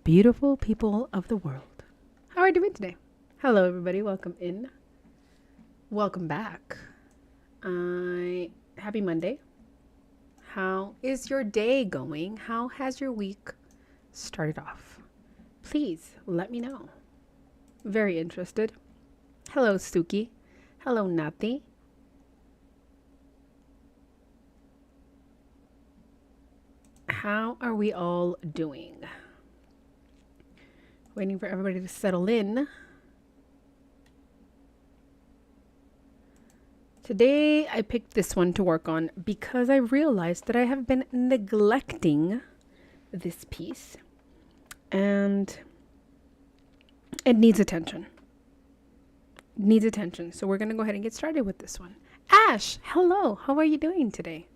beautiful people of the world. How are you doing today? Hello, everybody. Welcome in. Welcome back. Happy Monday. How is your day going? How has your week started off? Please let me know. Very interested. Hello, Suki. Hello, Nati. How are we all doing? Waiting for everybody to settle in. Today I picked this one to work on because I realized that I have been neglecting this piece and it needs attention. So we're going to go ahead and get started with this one. Ash, hello. How are you doing today?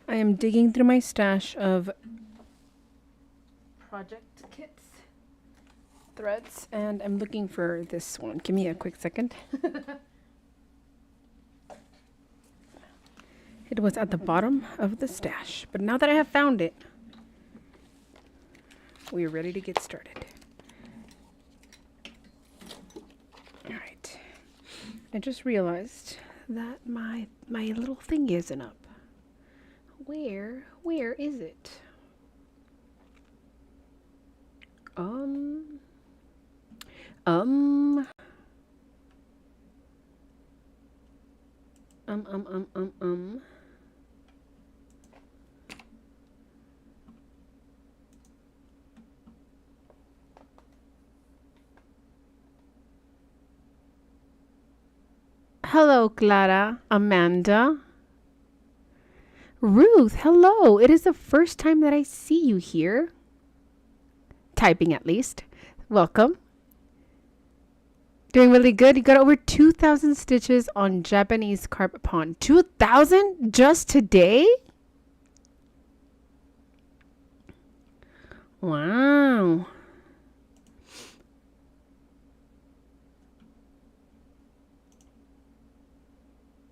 I am digging through my stash of project kits, threads, and I'm looking for this one. Give me a quick second. It was at the bottom of the stash, but now that I have found it, we are ready to get started. All right. I just realized that my little thing isn't up. Where is it? Um. Hello, Clara, Amanda. Ruth, hello. It is the first time that I see you here. Typing at least. Welcome. Doing really good. You got over 2,000 stitches on Japanese carpet pawn. 2,000 just today? Wow.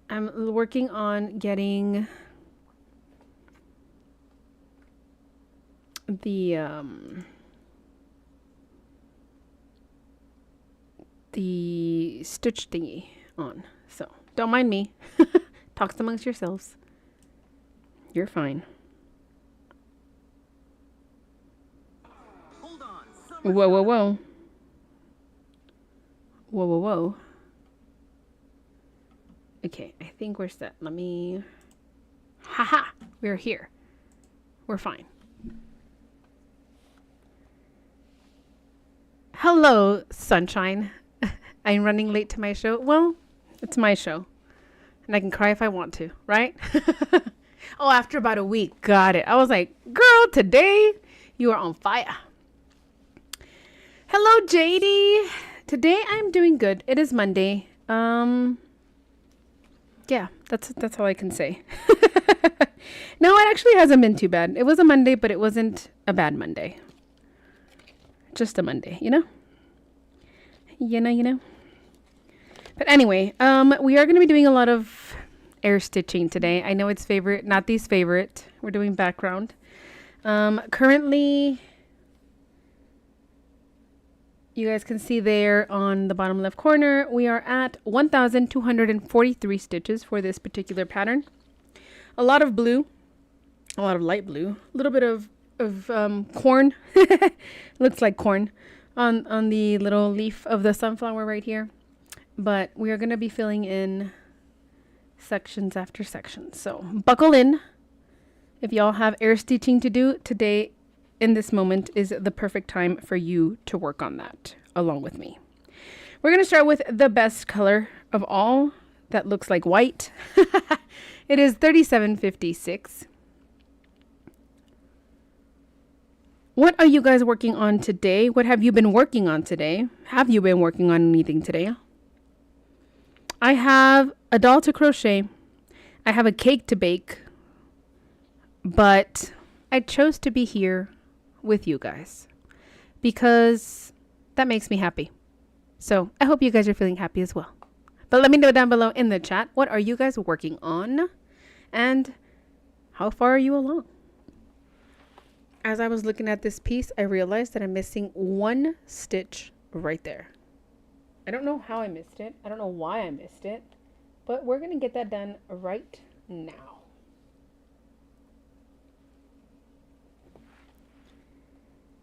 I'm working on getting the stitch thingy on. So don't mind me. Talk amongst yourselves. You're fine. Hold on. Whoa. Okay, I think we're set. Let me... Haha! We're here. We're fine. Hello, sunshine. I'm running late to my show. Well, it's my show. And I can cry if I want to, right? Oh, after about a week. Got it. I was like, girl, today you are on fire. Hello, JD. Today I'm doing good. It is Monday. Yeah, that's all I can say. No, it actually hasn't been too bad. It was a Monday, but it wasn't a bad Monday. Just a Monday, you know? You know. But anyway, we are going to be doing a lot of air stitching today. I know it's favorite, not these favorite. We're doing background. Currently, you guys can see there on the bottom left corner, we are at 1,243 stitches for this particular pattern. A lot of blue, a lot of light blue, a little bit of corn. Looks like corn on the little leaf of the sunflower right here. But we are going to be filling in sections after sections. So buckle in. If y'all have air stitching to do today, in this moment is the perfect time for you to work on that along with me. We're going to start with the best color of all that looks like white. It is 3756. What are you guys working on today? What have you been working on today? Have you been working on anything today? I have a doll to crochet. I have a cake to bake. But I chose to be here with you guys because that makes me happy. So I hope you guys are feeling happy as well. But let me know down below in the chat, what are you guys working on and how far are you along? As I was looking at this piece, I realized that I'm missing one stitch right there. I don't know how I missed it. I don't know why I missed it, but we're going to get that done right now.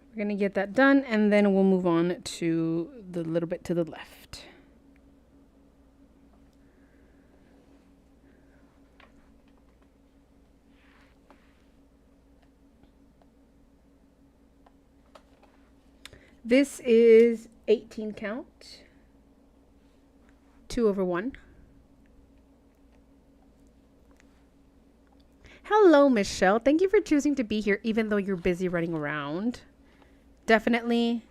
We're going to get that done and then we'll move on to the little bit to the left. This is 18 count, 2/1. Hello, Michelle. Thank you for choosing to be here even though you're busy running around. Definitely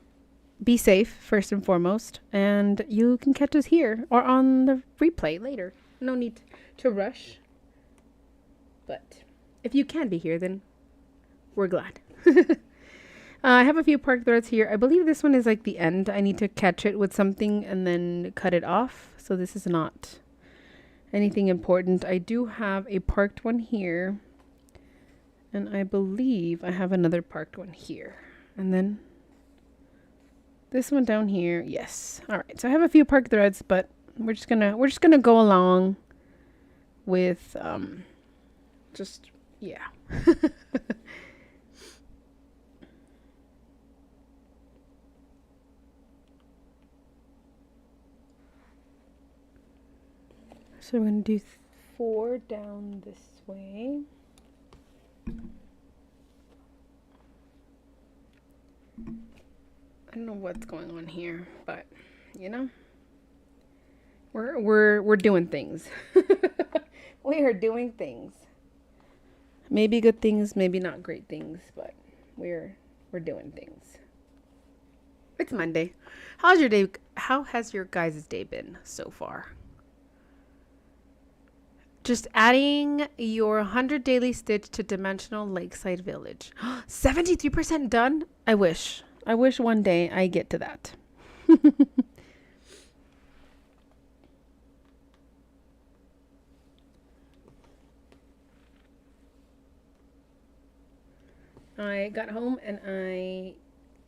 be safe first and foremost, and you can catch us here or on the replay later. No need to rush. But if you can be here, then we're glad. I have a few park threads here. I believe this one is like the end. I need to catch it with something and then cut it off. So this is not anything important. I do have a parked one here. And I believe I have another parked one here. And then this one down here. Yes. All right. So I have a few park threads, but we're just gonna go along with just yeah. So we're going to do 4 down this way. I don't know what's going on here, but you know, we're doing things. We are doing things. Maybe good things, maybe not great things, but we're doing things. It's Monday. How's your day? How has your guys' day been so far? Just adding your 100 daily stitch to Dimensional Lakeside Village. 73% done? I wish one day I get to that. I got home and I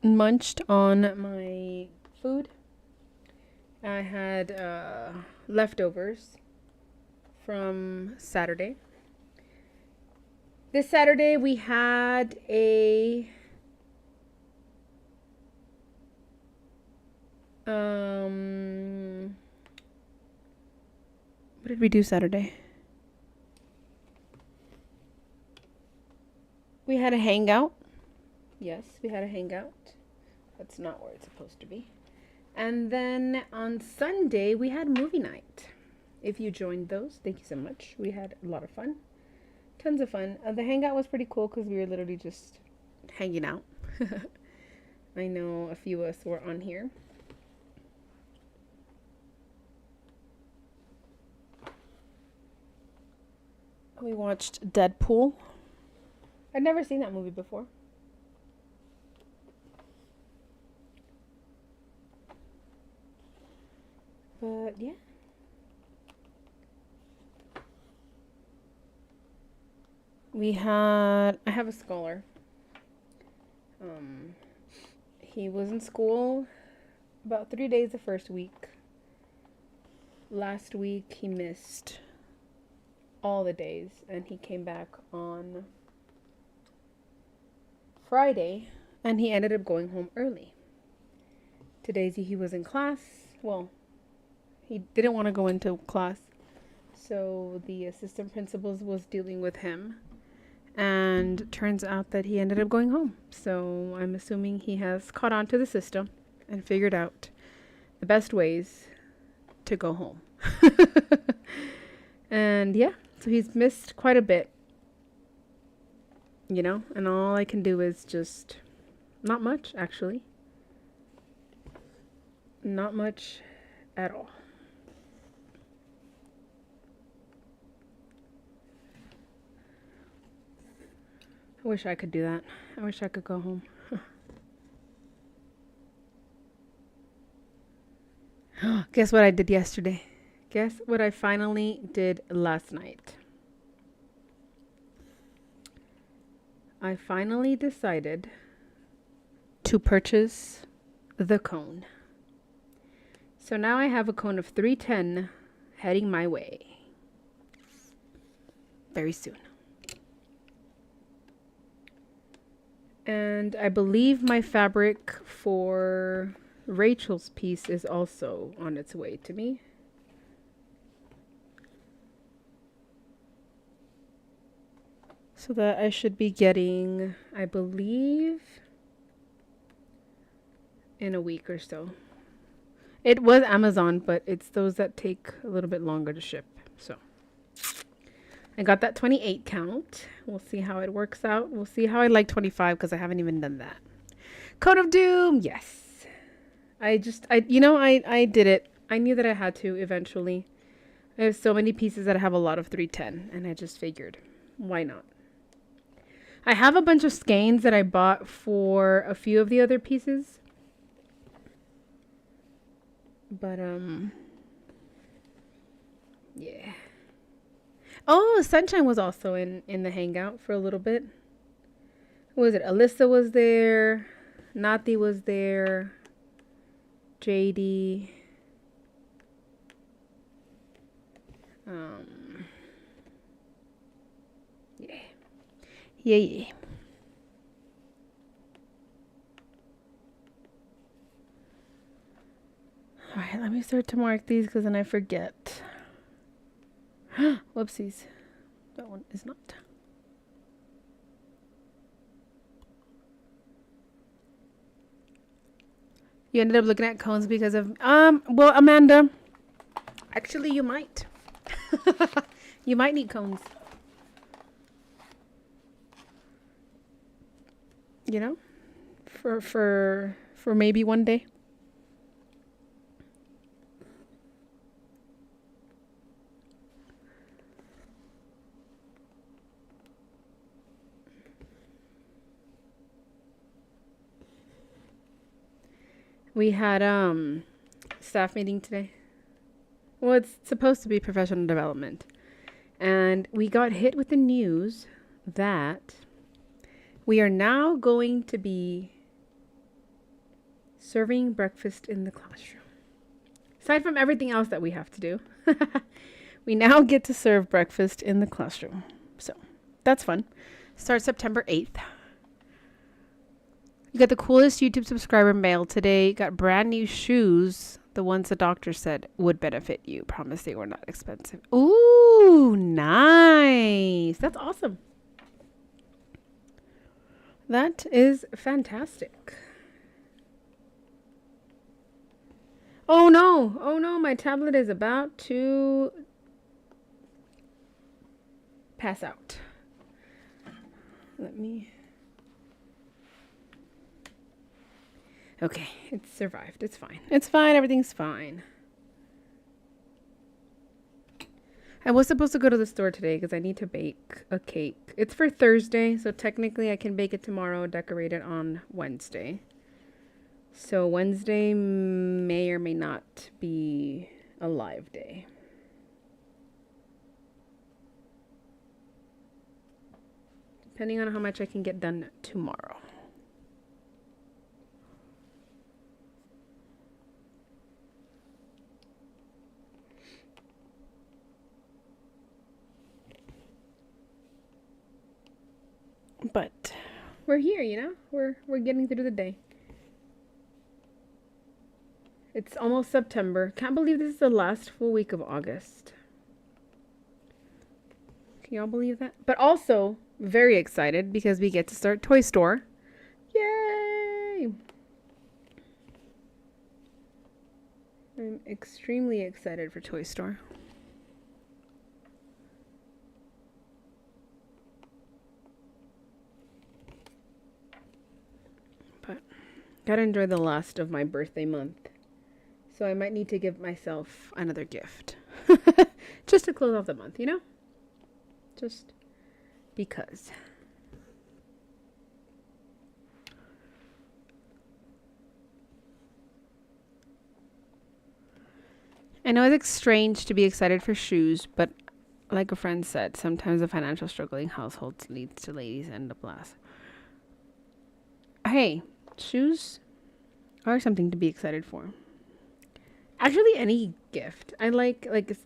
munched on my food. I had leftovers from Saturday. This Saturday we had a what did we do Saturday? We had a hangout. Yes, we had a hangout. That's not where it's supposed to be. And then on Sunday we had movie night. If you joined those, thank you so much. We had a lot of fun. Tons of fun. The hangout was pretty cool because we were literally just hanging out. I know a few of us were on here. We watched Deadpool. I'd never seen that movie before. But yeah. I have a scholar. He was in school about 3 days the first week. Last week he missed all the days and he came back on Friday and he ended up going home early. Today he was in class. Well, he didn't want to go into class. So the assistant principal was dealing with him. And turns out that he ended up going home. So I'm assuming he has caught on to the system and figured out the best ways to go home. And yeah, so he's missed quite a bit. You know, and all I can do is just, not much actually. Not much at all. I wish I could do that. I wish I could go home. Guess what I did yesterday? Guess what I finally did last night? I finally decided to purchase the cone. So now I have a cone of 310 heading my way very soon. And I believe my fabric for Rachel's piece is also on its way to me. So that I should be getting, I believe, in a week or so. It was Amazon, but it's those that take a little bit longer to ship. So I got that 28 count. We'll see how it works out. We'll see how I like 25 because I haven't even done that. Code of Doom, yes. I did it. I knew that I had to eventually. I have so many pieces that have a lot of 310, and I just figured, why not? I have a bunch of skeins that I bought for a few of the other pieces. But, yeah. Oh, Sunshine was also in the hangout for a little bit. Who was it? Alyssa was there. Nati was there. JD. Yeah. Yeah. Alright, let me start to mark these because then I forget. Whoopsies. That one is not. You ended up looking at cones because of well, Amanda, actually you might. You might need cones. You know? For maybe one day. We had staff meeting today. Well, it's supposed to be professional development. And we got hit with the news that we are now going to be serving breakfast in the classroom. Aside from everything else that we have to do, we now get to serve breakfast in the classroom. So that's fun. Starts September 8th. You got the coolest YouTube subscriber mail today. Got brand new shoes. The ones the doctor said would benefit you. Promise they were not expensive. Ooh, nice. That's awesome. That is fantastic. Oh no. Oh no. My tablet is about to pass out. Let me... Okay, it's survived. It's fine. It's fine. Everything's fine. I was supposed to go to the store today because I need to bake a cake. It's for Thursday, so technically I can bake it tomorrow, decorate it on Wednesday. So Wednesday may or may not be a live day. Depending on how much I can get done tomorrow. But we're here, you know? We're getting through the day. It's almost September. Can't believe this is the last full week of August. Can y'all believe that? But also very excited because we get to start Toy Store. Yay! I'm extremely excited for Toy Store. But gotta enjoy the last of my birthday month. So I might need to give myself another gift. Just to close off the month, you know? Just because. I know it's strange to be excited for shoes, but like a friend said, sometimes a financial struggling household leads to ladies end up last. Hey, shoes are something to be excited for. Actually, any gift. I like if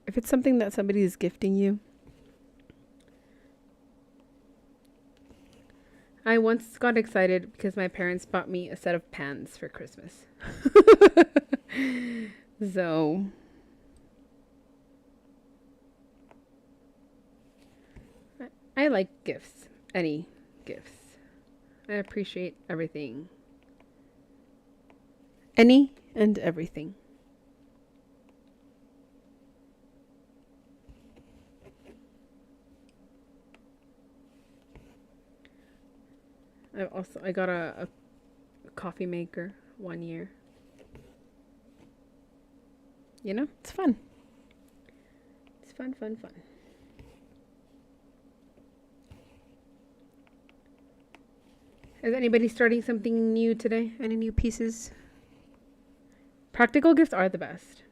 it's something that somebody is gifting you. I once got excited because my parents bought me a set of pants for Christmas. So I like gifts. Any gifts. I appreciate everything. Any and everything. I got a coffee maker 1 year. You know, it's fun. It's fun. Is anybody starting something new today? Any new pieces? Practical gifts are the best.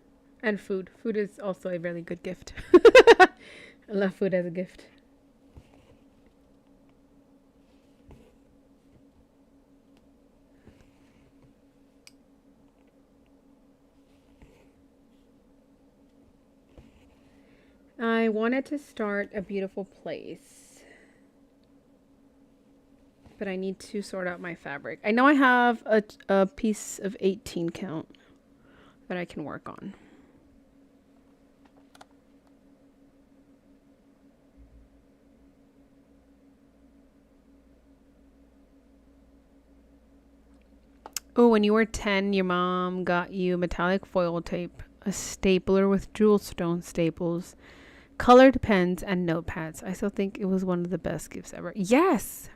And food. Food is also a really good gift. I love food as a gift. I wanted to start a beautiful place, but I need to sort out my fabric. I know I have a piece of 18 count that I can work on. Oh, when you were 10, your mom got you metallic foil tape, a stapler with jewel stone staples, colored pens, and notepads. I still think it was one of the best gifts ever. Yes!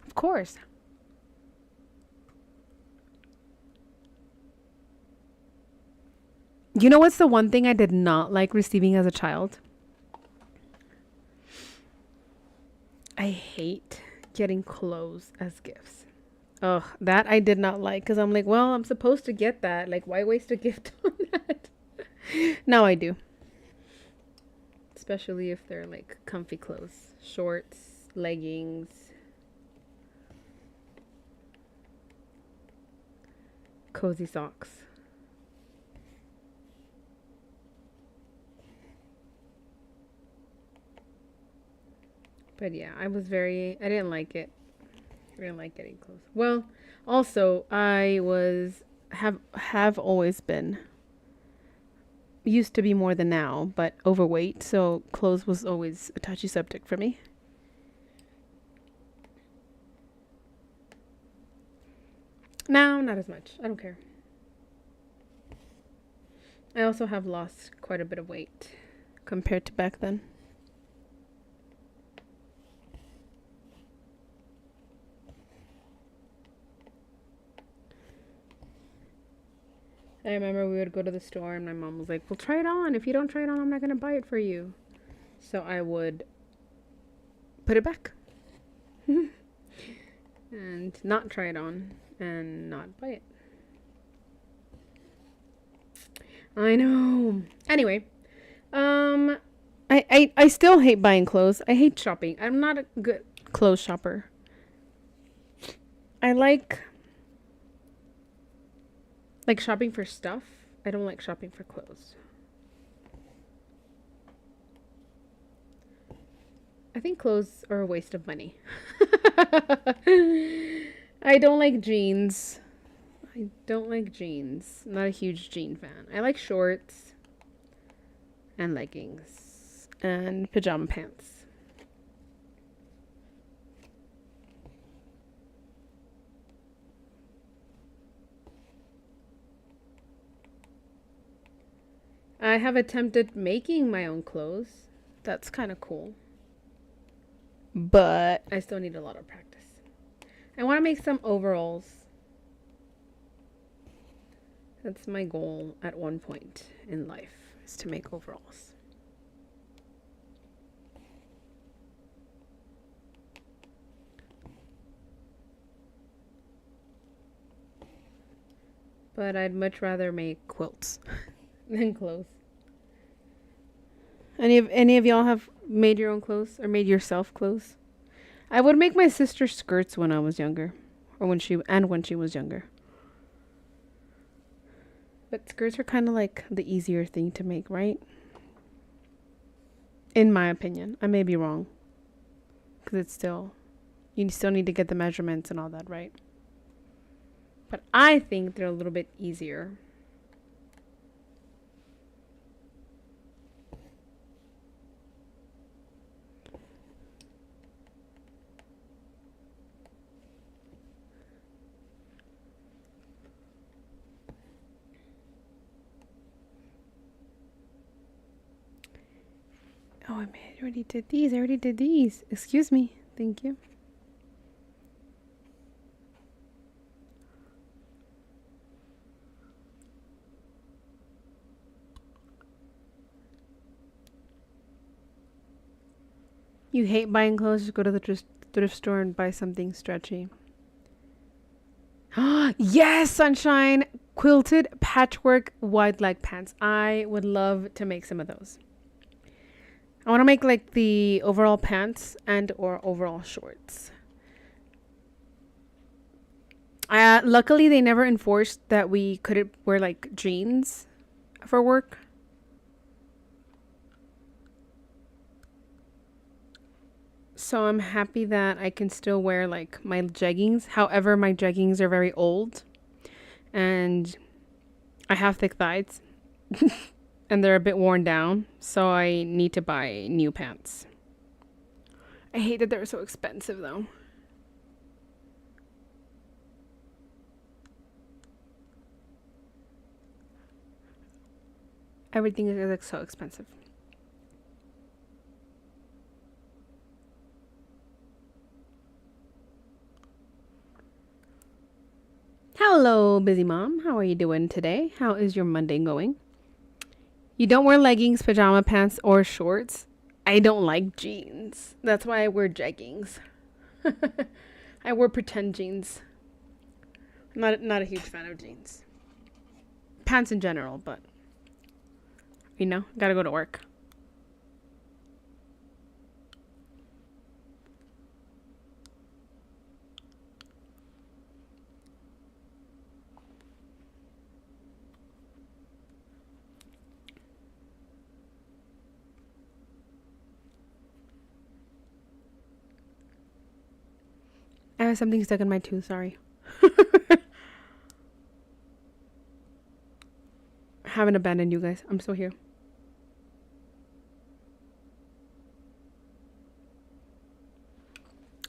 Of course. You know what's the one thing I did not like receiving as a child? I hate getting clothes as gifts. Ugh, that I did not like because I'm like, well, I'm supposed to get that. Like, why waste a gift on that? Now I do. Especially if they're like comfy clothes, shorts, leggings. Cozy socks. But yeah, I didn't like it. I didn't like getting clothes. Well, also, have always been, used to be more than now, but overweight, so clothes was always a touchy subject for me. Now, not as much. I don't care. I also have lost quite a bit of weight compared to back then. I remember we would go to the store and my mom was like, well, try it on. If you don't try it on, I'm not going to buy it for you. So I would put it back and not try it on and not buy it. I know. Anyway, I still hate buying clothes. I hate shopping. I'm not a good clothes shopper. I like shopping for stuff. I don't like shopping for clothes. I think clothes are a waste of money. I don't like jeans. I'm not a huge jean fan. I like shorts and leggings and pajama pants. I have attempted making my own clothes. That's kind of cool. But I still need a lot of practice. I want to make some overalls. That's my goal at one point in life, is to make overalls. But I'd much rather make quilts. than clothes. Any of y'all have made your own clothes or made yourself clothes? I would make my sister skirts when I was younger, or when she was younger. But skirts are kind of like the easier thing to make, right? In my opinion, I may be wrong, because you still need to get the measurements and all that right. But I think they're a little bit easier. Oh, I already did these. I already did these. Excuse me. Thank you. You hate buying clothes, just go to the thrift store and buy something stretchy. Yes, sunshine! Quilted patchwork wide leg pants. I would love to make some of those. I want to make like the overall pants and or overall shorts. Luckily, they never enforced that we couldn't wear like jeans for work. So I'm happy that I can still wear like my jeggings. However, my jeggings are very old and I have thick thighs and they're a bit worn down. So I need to buy new pants. I hate that they're so expensive though. Everything is like so expensive. Hello, busy mom. How are you doing today? How is your Monday going? You don't wear leggings, pajama pants, or shorts. I don't like jeans. That's why I wear jeggings. I wear pretend jeans. Not a huge fan of jeans. Pants in general, but you know, gotta go to work. I have something stuck in my tooth, sorry. I haven't abandoned you guys. I'm still here.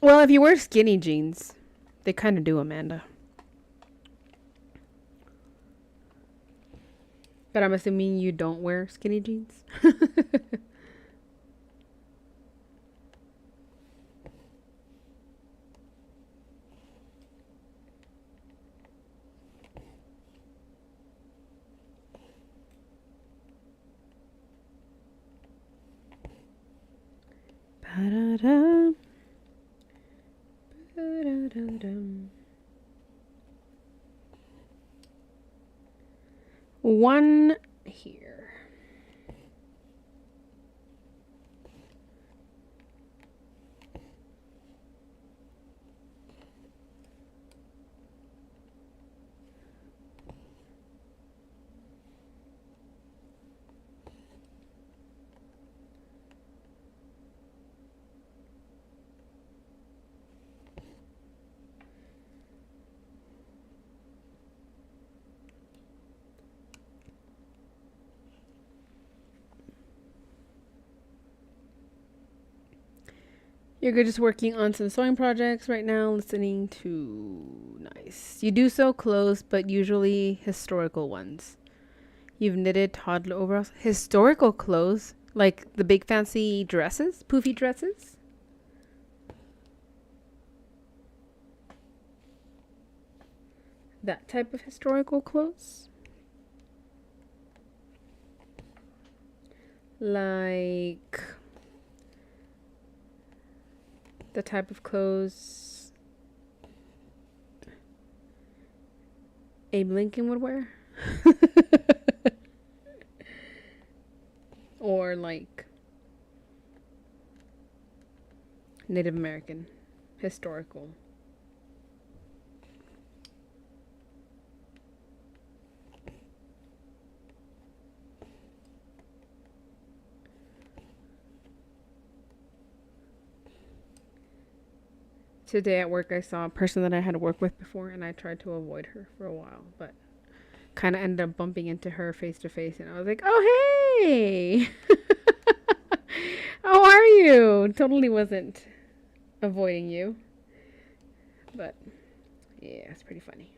Well, if you wear skinny jeans, they kind of do, Amanda. But I'm assuming you don't wear skinny jeans. Ba-da-da. Ba-da-da-dum. One here. You're good just working on some sewing projects right now, listening to nice. You do sew clothes, but usually historical ones. You've knitted toddler overalls. Historical clothes? Like the big fancy dresses? Poofy dresses? That type of historical clothes? Like the type of clothes Abe Lincoln would wear? or like Native American, historical. Today at work, I saw a person that I had worked with before, and I tried to avoid her for a while, but kind of ended up bumping into her face to face, and I was like, "Oh, hey, how are you?" Totally wasn't avoiding you, but yeah, it's pretty funny.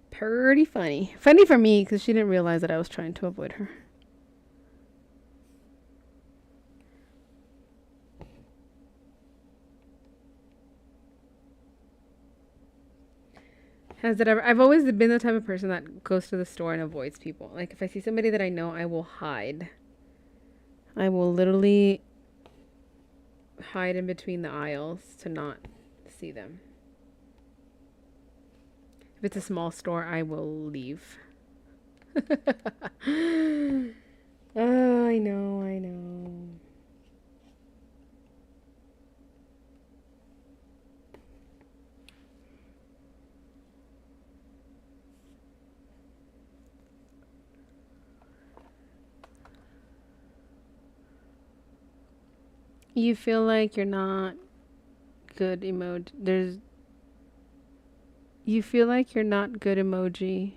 Pretty funny. Funny for me because she didn't realize that I was trying to avoid her. Has it ever? I've always been the type of person that goes to the store and avoids people. Like if I see somebody that I know, I will hide. I will literally hide in between the aisles to not see them. If it's a small store, I will leave. Oh, I know, I know. You feel like you're not good emoji. You feel like you're not good emoji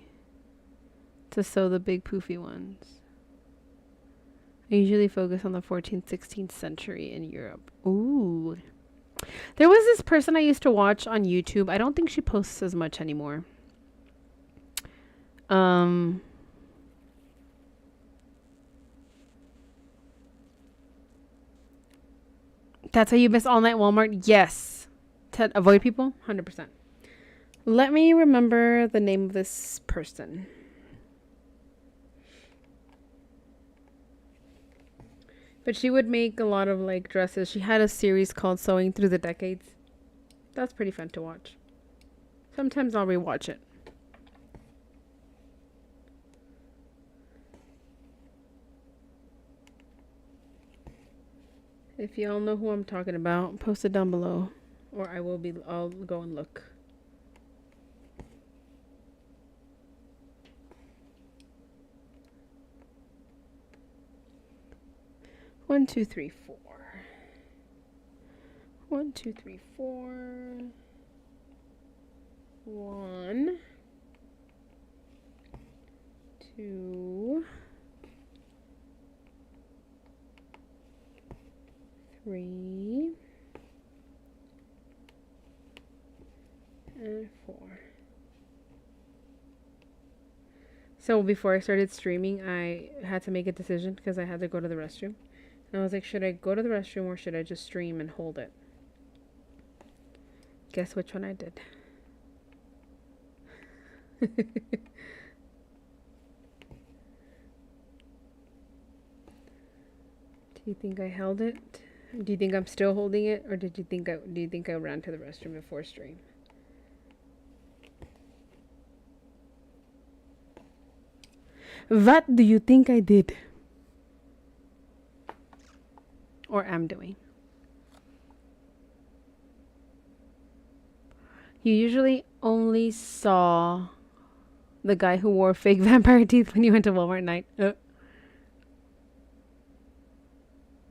to sew the big poofy ones. I usually focus on the 14th, 16th century in Europe. Ooh. There was this person I used to watch on YouTube. I don't think she posts as much anymore. That's how you miss all night Walmart? Yes. To avoid people? 100%. Let me remember the name of this person. But she would make a lot of like dresses. She had a series called Sewing Through the Decades. That's pretty fun to watch. Sometimes I'll rewatch it. If y'all know who I'm talking about, post it down below. Or I'll go and look. One, two, three, four. 1, 2, 3, 4. 1, 2, 3, and 4. So before I started streaming, I had to make a decision because I had to go to the restroom. And I was like, should I go to the restroom or should I just stream and hold it? Guess which one I did. Do you think I held it? Do you think I'm still holding it, or do you think I ran to the restroom before stream? What do you think I did? Or am doing? You usually only saw the guy who wore fake vampire teeth when you went to Walmart night.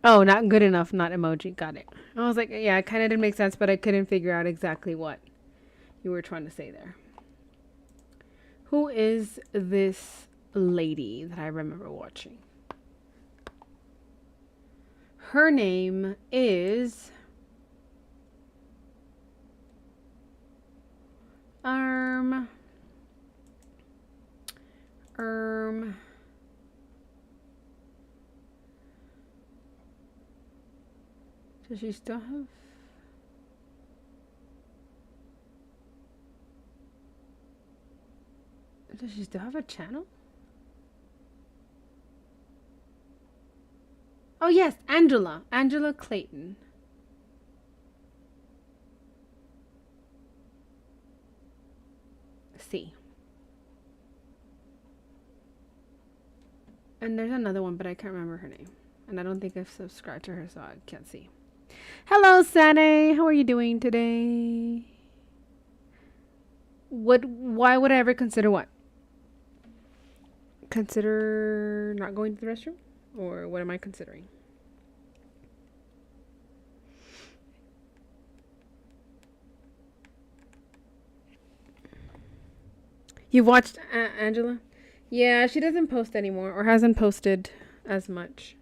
Oh, not good enough, not emoji. Got it. I was like, yeah, it kind of did make sense, but I couldn't figure out exactly what you were trying to say there. Who is this lady that I remember watching? Her name is Does she still have? Does she still have a channel? Oh yes, Angela Clayton. See. And there's another one, but I can't remember her name. And I don't think I've subscribed to her, so I can't see. Hello, Sane. How are you doing today? Why would I ever consider what? Consider not going to the restroom? Or what am I considering? You've watched Angela? Yeah, she doesn't post anymore or hasn't posted as much.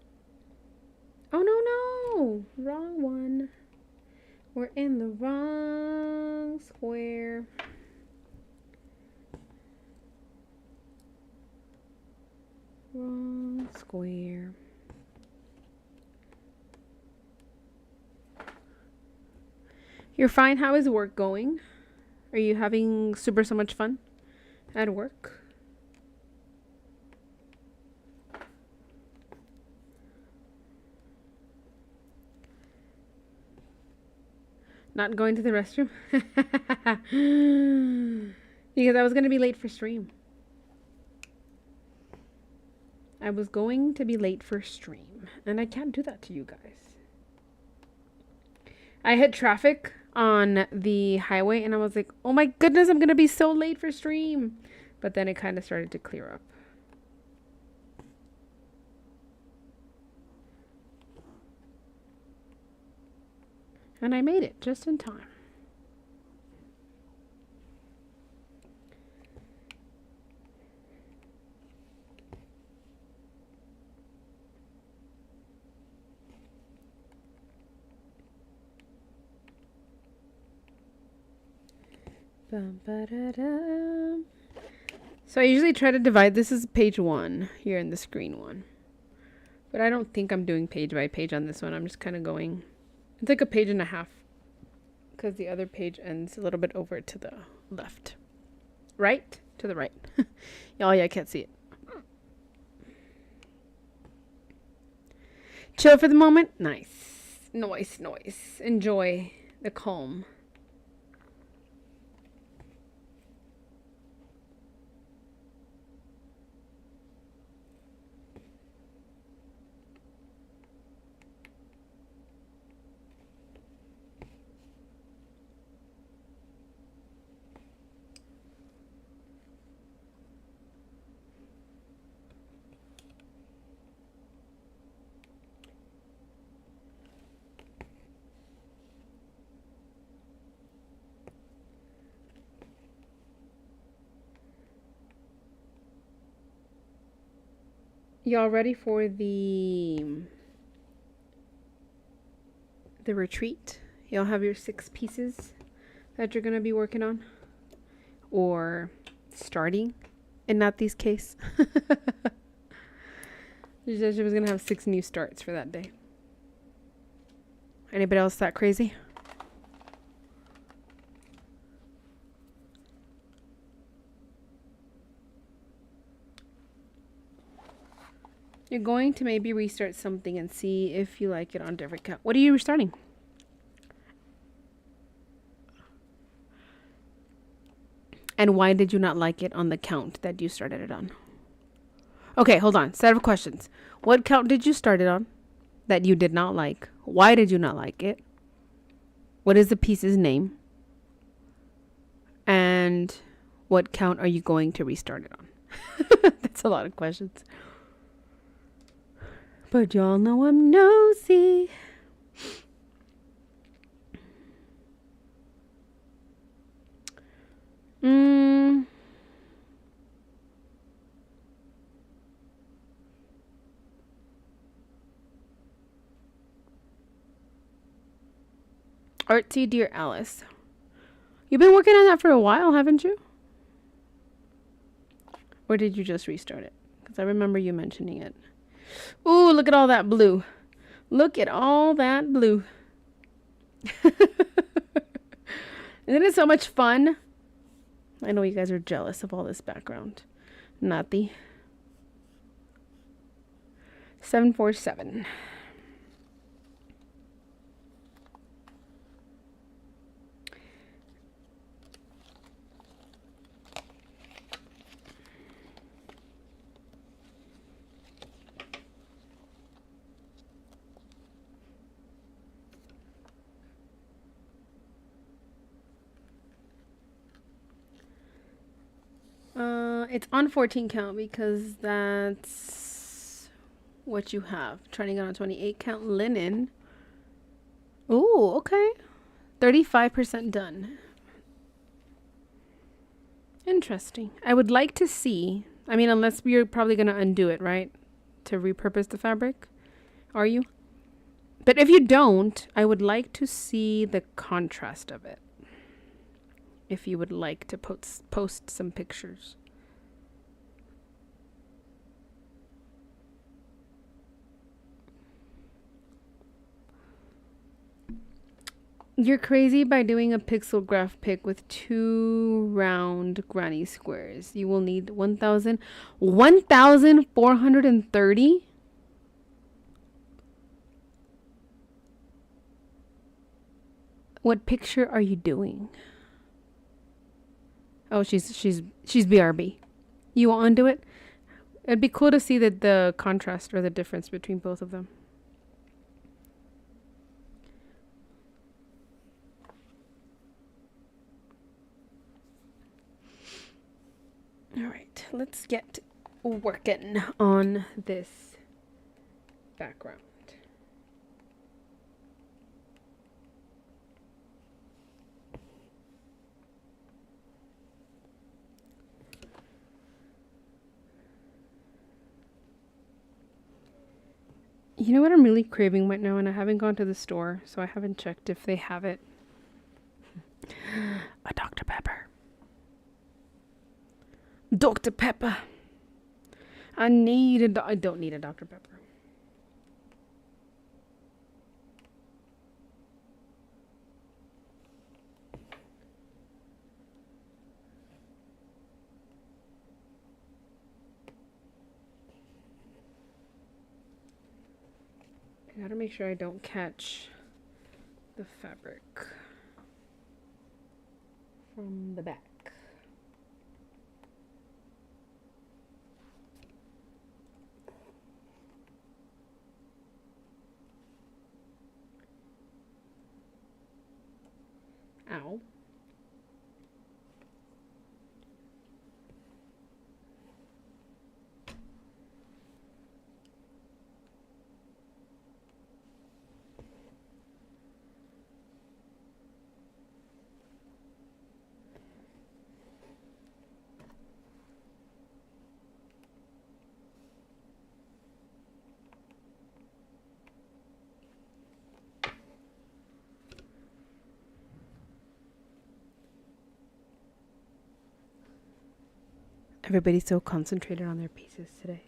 Oh, no. Wrong one. We're in the wrong square. Wrong square. You're fine. How is work going? Are you having so much fun at work? Not going to the restroom? Because I was going to be late for stream. I was going to be late for stream. And I can't do that to you guys. I hit traffic on the highway and I was like, oh my goodness, I'm going to be so late for stream. But then it kind of started to clear up. And I made it just in time. So I usually try to divide. This is page 1 here in the screen one. But I don't think I'm doing page by page on this one. I'm just kind of going. It's like a page and a half. Because the other page ends a little bit over to the left. Right? To the right. Oh, yeah, I can't see it. Chill for the moment. Nice. Noise. Enjoy the calm. Y'all ready for the retreat? Y'all have your 6 pieces that you're going to be working on or starting in Nathy's case. She said she was going to have 6 new starts for that day. Anybody else that crazy? You're going to maybe restart something and see if you like it on different count. What are you restarting? And why did you not like it on the count that you started it on? Okay, hold on. Set of questions. What count did you start it on that you did not like? Why did you not like it? What is the piece's name? And what count are you going to restart it on? That's a lot of questions. But y'all know I'm nosy. Artsy Dear Alice. You've been working on that for a while, haven't you? Or did you just restart it? Because I remember you mentioning it. Ooh, look at all that blue. Look at all that blue. Isn't it so much fun? I know you guys are jealous of all this background. Nathy. 747. It's on 14 count because that's what you have. Trying to get on 28 count linen. Ooh, okay. 35% done. Interesting. I would like to see, I mean, unless we're probably going to undo it, right? To repurpose the fabric. Are you? But if you don't, I would like to see the contrast of it. If you would like to post some pictures. You're crazy by doing a pixel graph pic with 2 round granny squares. You will need 1,430? What picture are you doing? Oh, she's BRB. You will undo it? It'd be cool to see the contrast or the difference between both of them. All right, let's get working on this background. You know what I'm really craving right now, and I haven't gone to the store, so I haven't checked if they have it. A Dr. Pepper. Dr. Pepper. I don't need a Dr. Pepper. I gotta make sure I don't catch the fabric from the back. Ow. Everybody's so concentrated on their pieces today.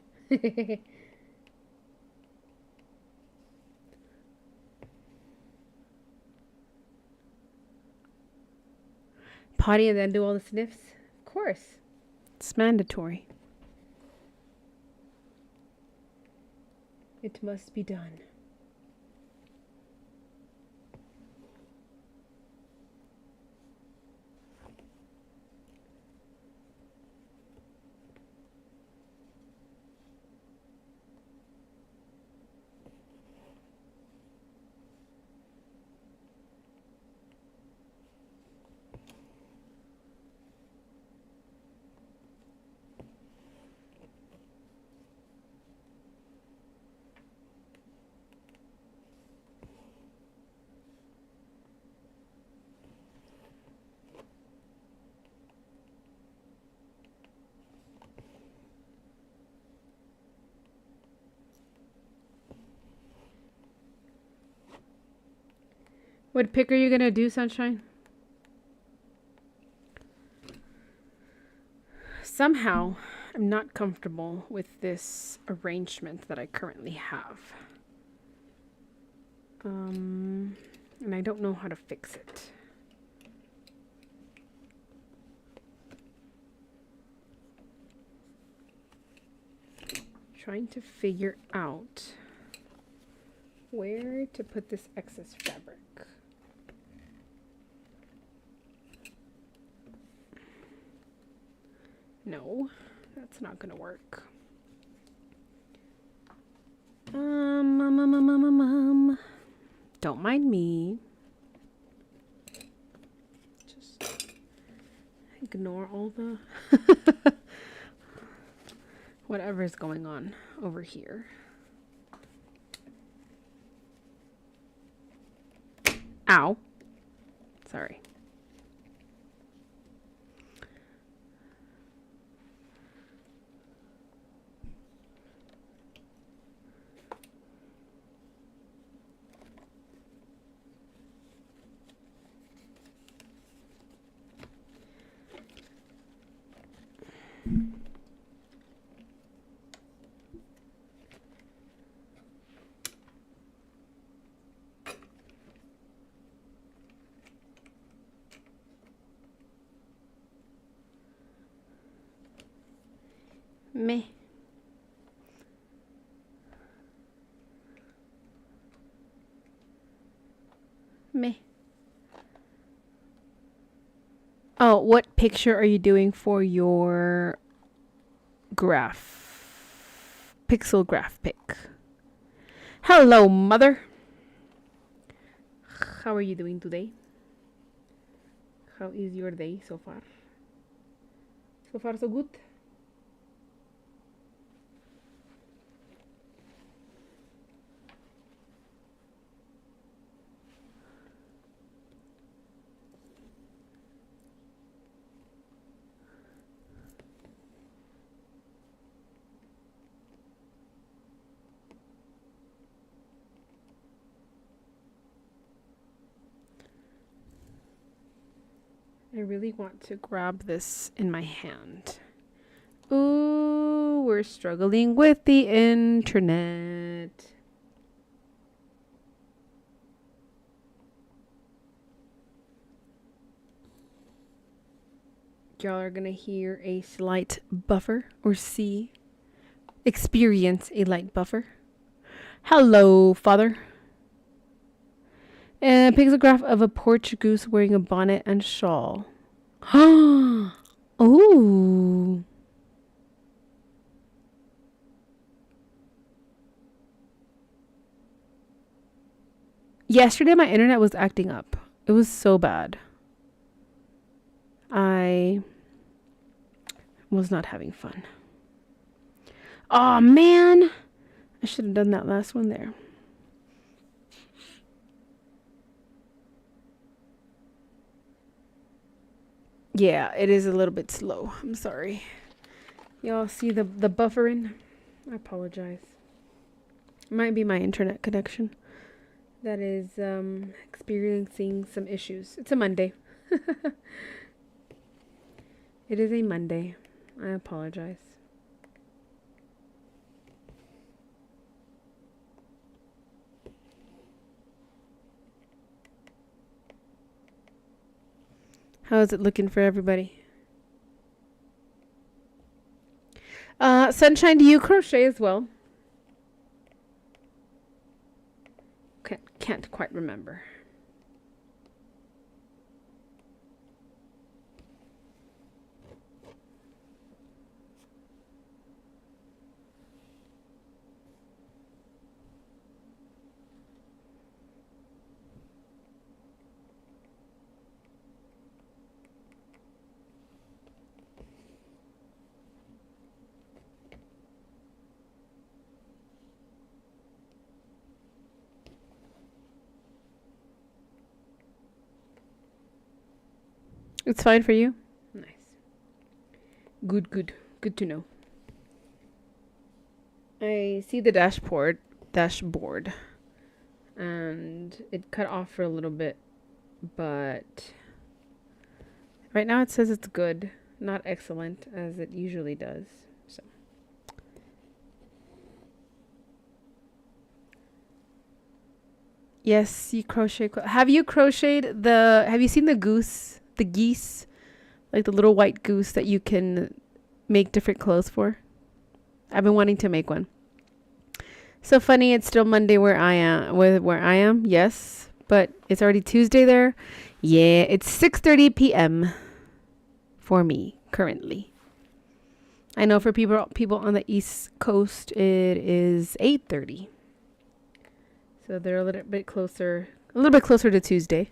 Potty and then do all the sniffs? Of course. It's mandatory. It must be done. What pick are you gonna do, Sunshine? Somehow, I'm not comfortable with this arrangement that I currently have. And I don't know how to fix it. Trying to figure out where to put this excess fabric. No, that's not gonna work. Don't mind me. Just ignore all the whatever is going on over here. Ow. Sorry. Meh. Meh. Oh, what picture are you doing for your graph? Pixel graph pic. Hello, mother. How are you doing today? How is your day so far? So far, so good. I really want to grab this in my hand. Ooh, we're struggling with the internet. Y'all are gonna hear a slight buffer or experience a light buffer. Hello, father. And a pixel graph of a porch goose wearing a bonnet and shawl. Ooh. Yesterday my internet was acting up. It was so bad. I was not having fun. Oh man. I should have done that last one there. Yeah, it is a little bit slow. I'm sorry. Y'all see the buffering? I apologize. It might be my internet connection that is experiencing some issues. It's a Monday. It is a Monday. I apologize. How is it looking for everybody? Sunshine, do you crochet as well? Can't quite remember. It's fine for you? Nice. Good to know. I see the dashboard, and it cut off for a little bit, but right now it says it's good, not excellent as it usually does. So yes, you crochet. Have you crocheted have you seen the geese, like the little white goose that you can make different clothes for? I've been wanting to make one. So funny, it's still Monday where I am. Yes, but it's already Tuesday there. Yeah, it's 6:30 p.m. for me currently. I know for people on the East Coast it is 8:30. So they're a little bit closer to Tuesday.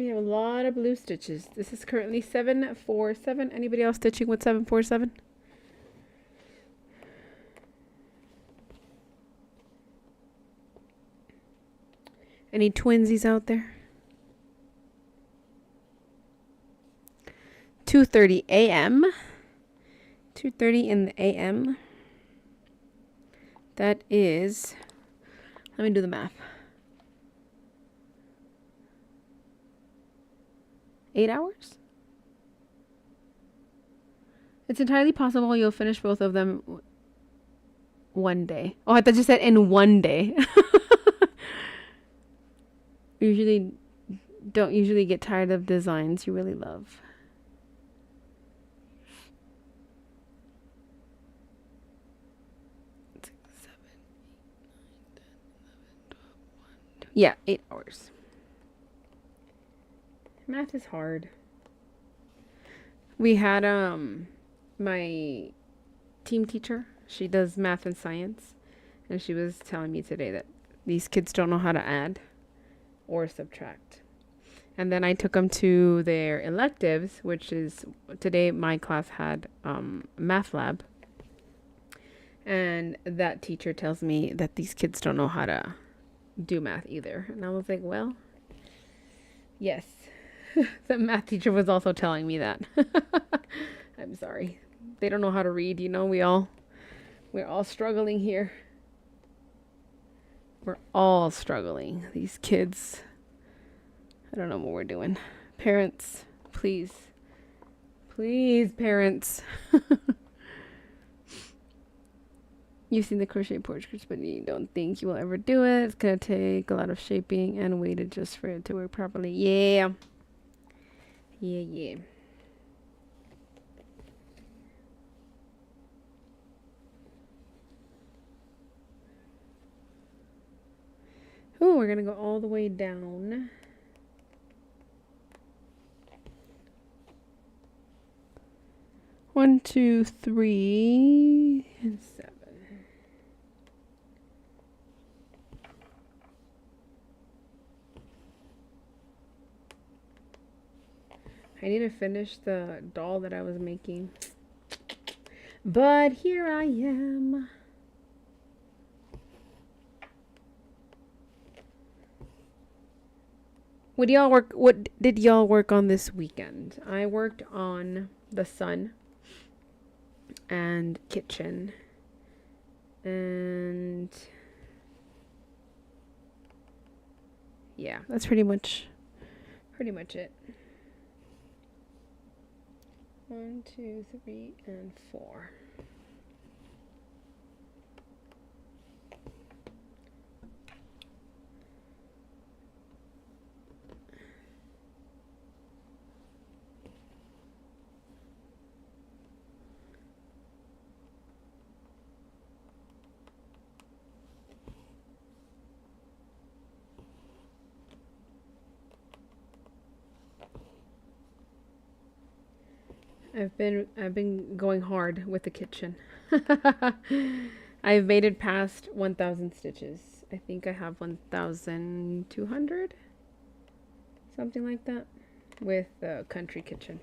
We have a lot of blue stitches. This is currently 747. Anybody else stitching with 747? Any twinsies out there? 2:30 a.m. 2:30 in the a.m. That is, let me do the math. 8 hours? It's entirely possible you'll finish both of them one day. Oh, I thought you said in one day. Don't usually get tired of designs you really love. Yeah, 8 hours. Math is hard. We had my team teacher. She does math and science, and she was telling me today that these kids don't know how to add or subtract. And then I took them to their electives, which is today my class had math lab. And that teacher tells me that these kids don't know how to do math either. And I was like, well, yes. The math teacher was also telling me that. I'm sorry. They don't know how to read, you know, we're all struggling here. We're all struggling. These kids, I don't know what we're doing. Parents, please. Please, parents. You've seen the crochet porch, but you don't think you will ever do it. It's going to take a lot of shaping and weighted just for it to work properly. Yeah. Yeah. Oh, we're going to go all the way down. One, two, three, and 7. I need to finish the doll that I was making. But here I am. What did y'all work on this weekend? I worked on the sun and kitchen. And yeah, that's pretty much it. 1, 2, 3, and 4. I've been going hard with the kitchen. I've made it past 1,000 stitches. I think I have 1,200, something like that, with the country kitchen.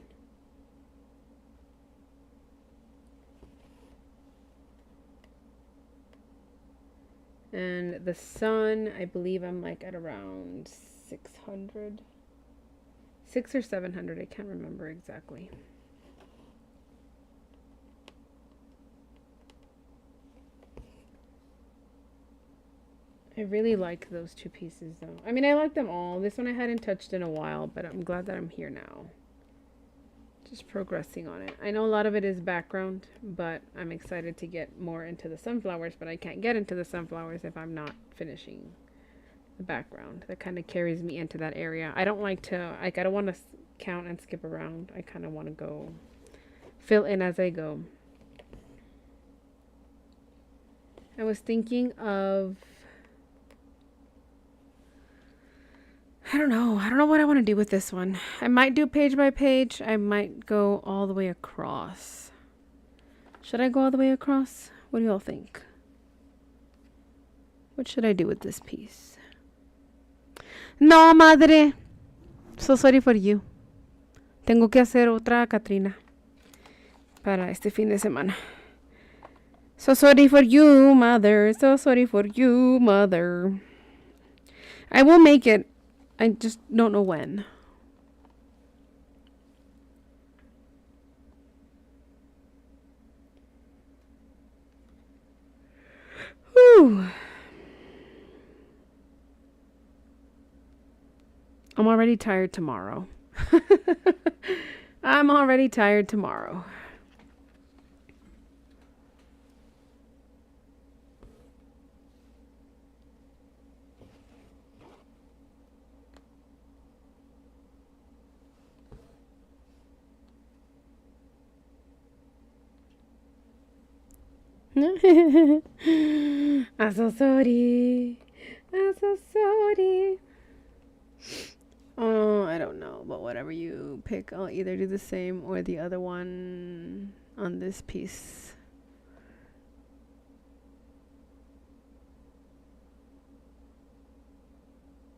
And the sun, I believe I'm like at around 600, 600 or 700. I can't remember exactly. I really like those two pieces though. I mean, I like them all. This one I hadn't touched in a while, but I'm glad that I'm here now. Just progressing on it. I know a lot of it is background, but I'm excited to get more into the sunflowers, but I can't get into the sunflowers if I'm not finishing the background. That kind of carries me into that area. I don't like to, I don't want to count and skip around. I kind of want to go fill in as I go. I was thinking of, I don't know what I want to do with this one. I might do page by page. I might go all the way across. Should I go all the way across? What do y'all think? What should I do with this piece? No, madre. So sorry for you. Tengo que hacer otra Katrina para este fin de semana. So sorry for you, mother. So sorry for you, mother. I will make it. I just don't know when. Whew. I'm already tired tomorrow. I'm already tired tomorrow. I'm so sorry. I'm so sorry. Oh, I don't know, but whatever you pick, I'll either do the same or the other one on this piece.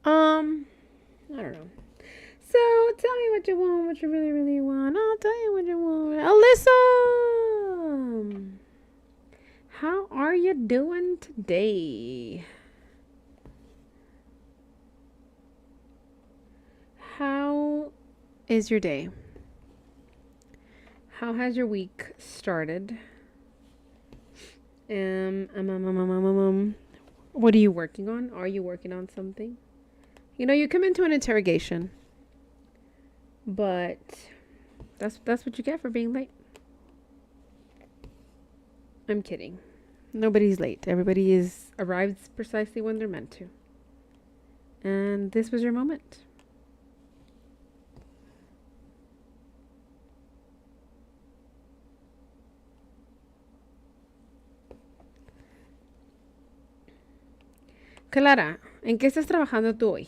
I don't know. So tell me what you want, what you really, really want. I'll tell you what you want. Alyssa, how are you doing today? How is your day? How has your week started? What are you working on? Are you working on something? You know, you come into an interrogation, but that's what you get for being late. I'm kidding. Nobody's late. Everybody arrives precisely when they're meant to. And this was your moment. Clara, ¿en qué estás trabajando tú hoy?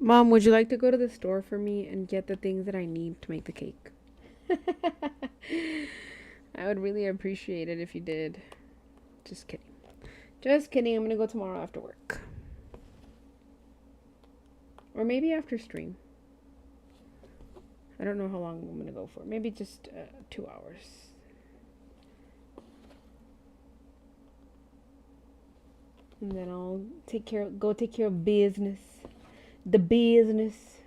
Mom, would you like to go to the store for me and get the things that I need to make the cake? I would really appreciate it if you did. Just kidding. Just kidding. I'm going to go tomorrow after work. Or maybe after stream. I don't know how long I'm going to go for. Maybe just 2 hours. And then I'll go take care of business. The business.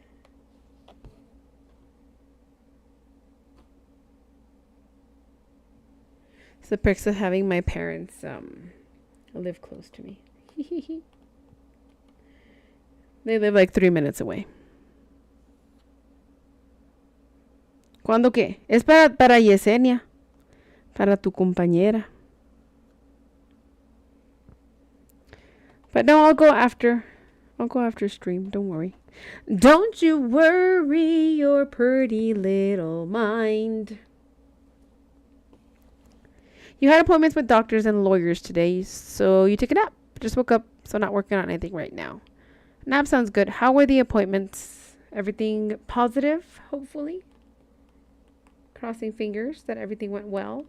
It's the perks of having my parents live close to me. They live like 3 minutes away. ¿Cuándo qué? Es para Yesenia. Para tu compañera. But no, I'll go after stream. Don't worry. Don't you worry your pretty little mind. You had appointments with doctors and lawyers today, so you took a nap. Just woke up, so not working on anything right now. Nap sounds good. How were the appointments? Everything positive, hopefully? Crossing fingers that everything went well.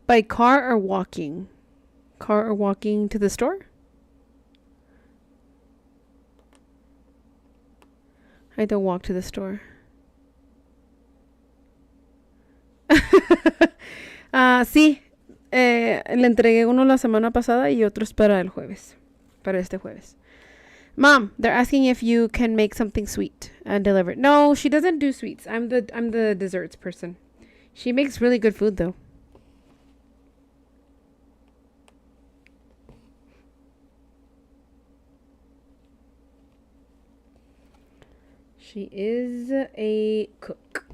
By car or walking? Car or walking to the store? I don't walk to the store. Sí. Le entregué uno la semana pasada y otros para el jueves. Para este jueves. Mom, they're asking if you can make something sweet and deliver it. No, she doesn't do sweets. I'm the desserts person. She makes really good food though. She is a cook.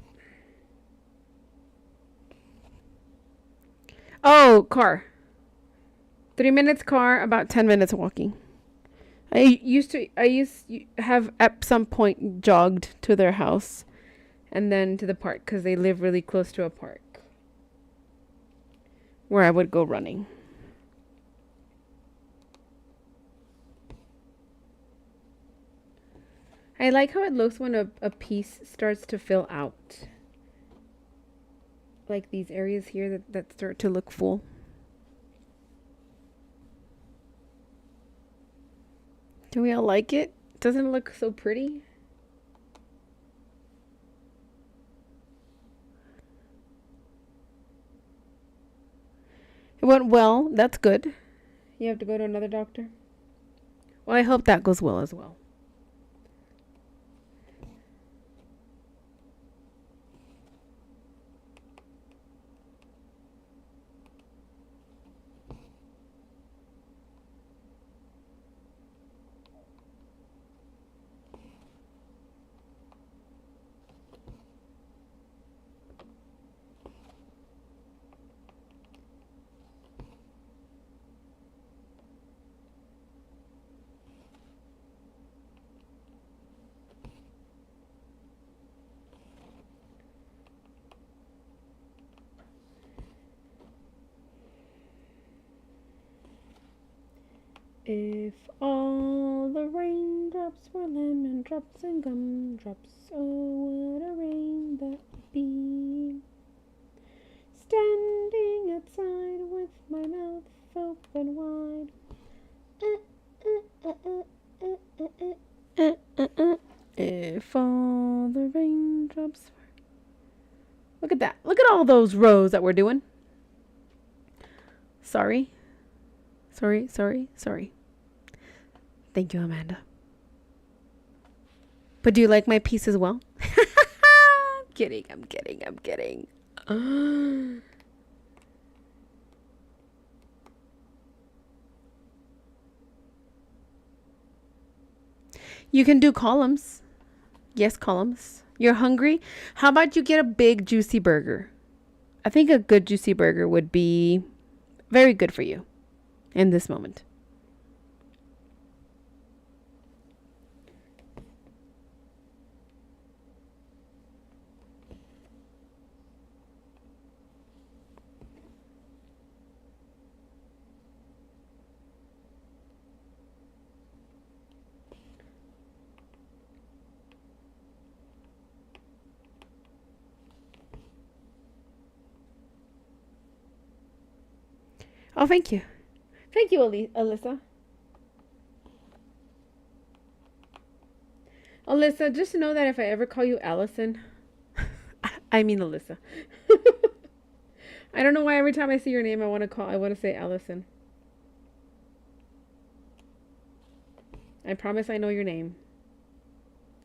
Oh, car. 3 minutes car, about 10 minutes walking. I used to have at some point jogged to their house and then to the park because they live really close to a park where I would go running. I like how it looks when a piece starts to fill out. Like these areas here that start to look full. Do we all like it? Doesn't it look so pretty? It went well. That's good. You have to go to another doctor? Well, I hope that goes well as well. If all the raindrops were lemon drops and gumdrops, oh, what a rain that would be. Standing outside with my mouth open wide. If all the raindrops were... Look at that. Look at all those rows that we're doing. Sorry. Sorry. Thank you, Amanda. But do you like my piece as well? I'm kidding. You can do columns. Yes, columns. You're hungry? How about you get a big juicy burger? I think a good juicy burger would be very good for you in this moment. Oh, thank you. Thank you, Alyssa. Alyssa, just know that if I ever call you Allison, I mean Alyssa. I don't know why every time I see your name, I want to say Allison. I promise I know your name.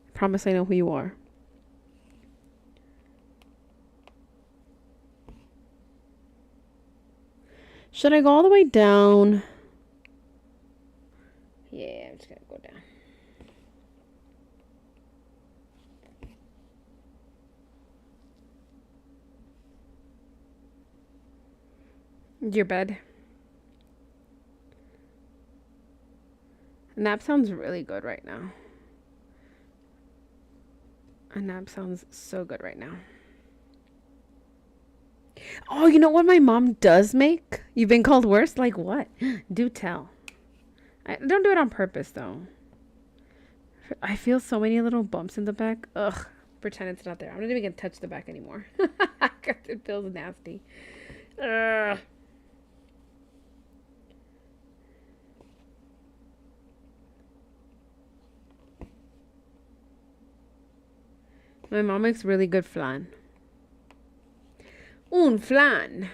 I promise I know who you are. Should I go all the way down? Yeah, I'm just gonna go down. Your bed. A nap sounds really good right now. A nap sounds so good right now. Oh, you know what my mom does make? You've been called worse? Like what? Do tell. I don't do it on purpose, though. I feel so many little bumps in the back. Ugh. Pretend it's not there. I'm not even going to touch the back anymore. It feels nasty. Ugh. My mom makes really good flan. Un flan.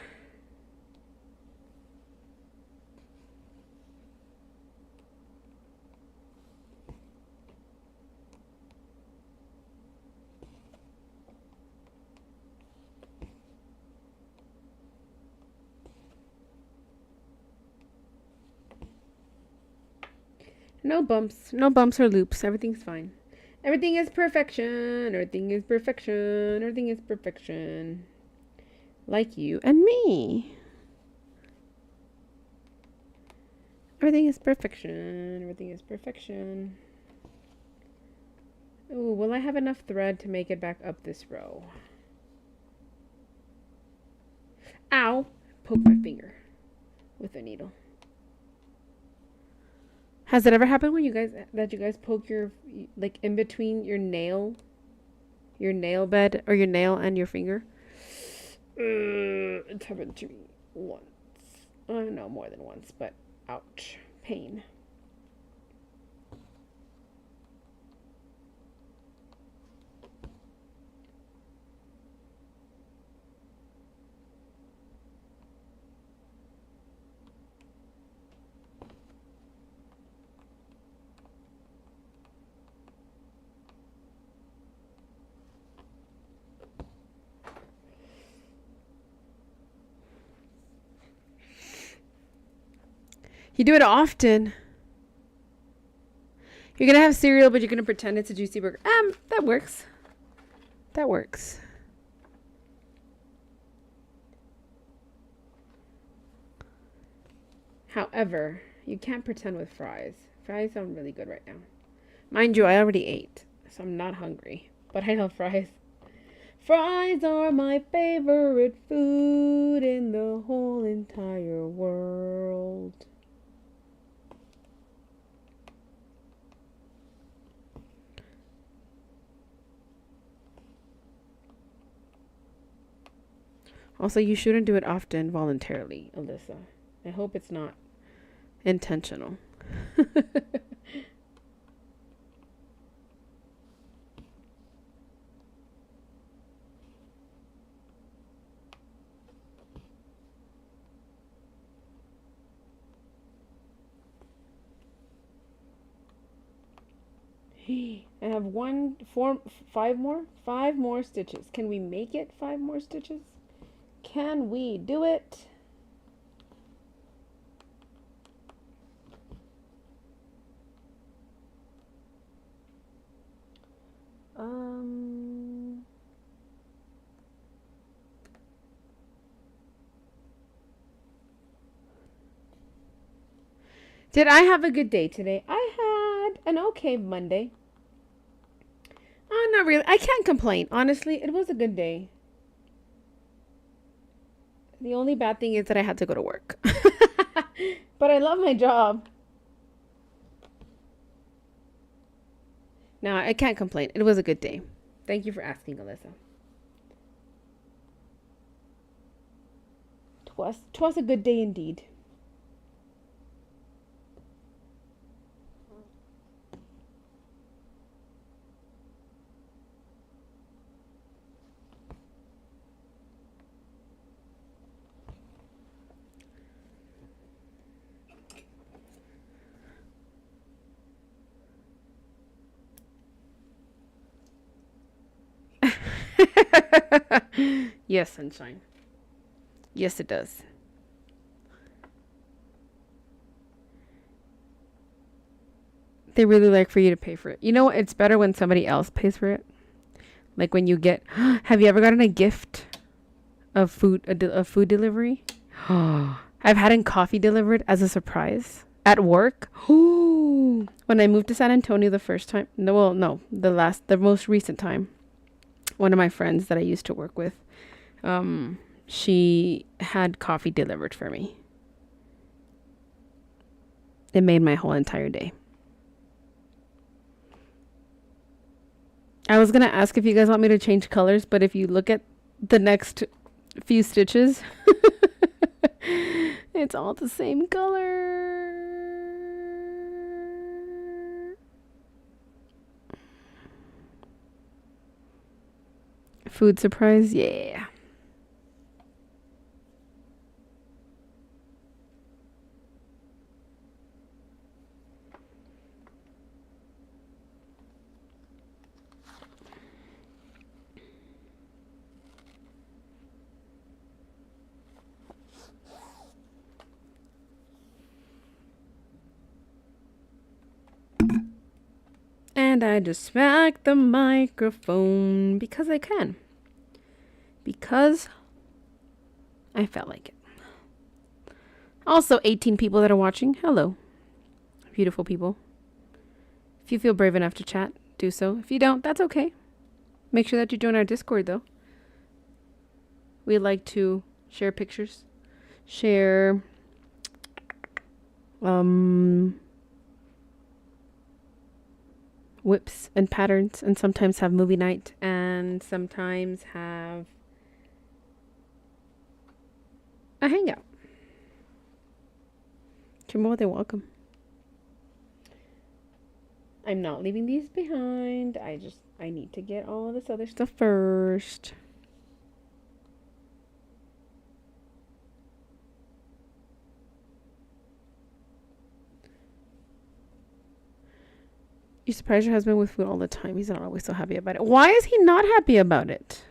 No bumps. No bumps or loops. Everything's fine. Everything is perfection. Everything is perfection. Everything is perfection. Like you and me. Everything is perfection. Everything is perfection. Ooh, will I have enough thread to make it back up this row? Ow! Poke my finger with a needle. Has it ever happened when you guys poke your, like, in between your nail bed, or your nail and your finger? It's happened to me once. No, more than once, but ouch. Pain. You do it often. You're gonna have cereal, but you're gonna pretend it's a juicy burger. That works. That works. However, you can't pretend with fries. Fries sound really good right now. Mind you, I already ate, so I'm not hungry. But I love fries. Fries are my favorite food in the whole entire world. Also, you shouldn't do it often voluntarily, Alyssa. I hope it's not intentional. I have five more stitches. Can we make it 5 more stitches? Can we do it? Did I have a good day today? I had an okay Monday. Not really. I can't complain. Honestly, it was a good day. The only bad thing is that I had to go to work. But I love my job. No, I can't complain. It was a good day. Thank you for asking, Alyssa. Twas a good day indeed. Yes, sunshine. Yes, it does. They really like for you to pay for it. You know what? It's better when somebody else pays for it. Like when you get... Have you ever gotten a gift of food, a food delivery? I've had coffee delivered as a surprise at work. When I moved to San Antonio the first time. No, the most recent time. One of my friends that I used to work with, she had coffee delivered for me. It made my whole entire day. I was going to ask if you guys want me to change colors, but if you look at the next few stitches, it's all the same color. Food surprise, yeah. And I just smacked the microphone because I can. Because I felt like it. Also, 18 people that are watching, hello. beautiful people. If you feel brave enough to chat, do so. If you don't, that's okay. Make sure that you join our Discord, though. We like to share pictures, share whips and patterns, and sometimes have movie night, and sometimes have a hangout. You're more than welcome. I'm not leaving these behind. I need to get all of this other stuff first. You surprise your husband with food all the time. He's not always so happy about it. Why is he not happy about it?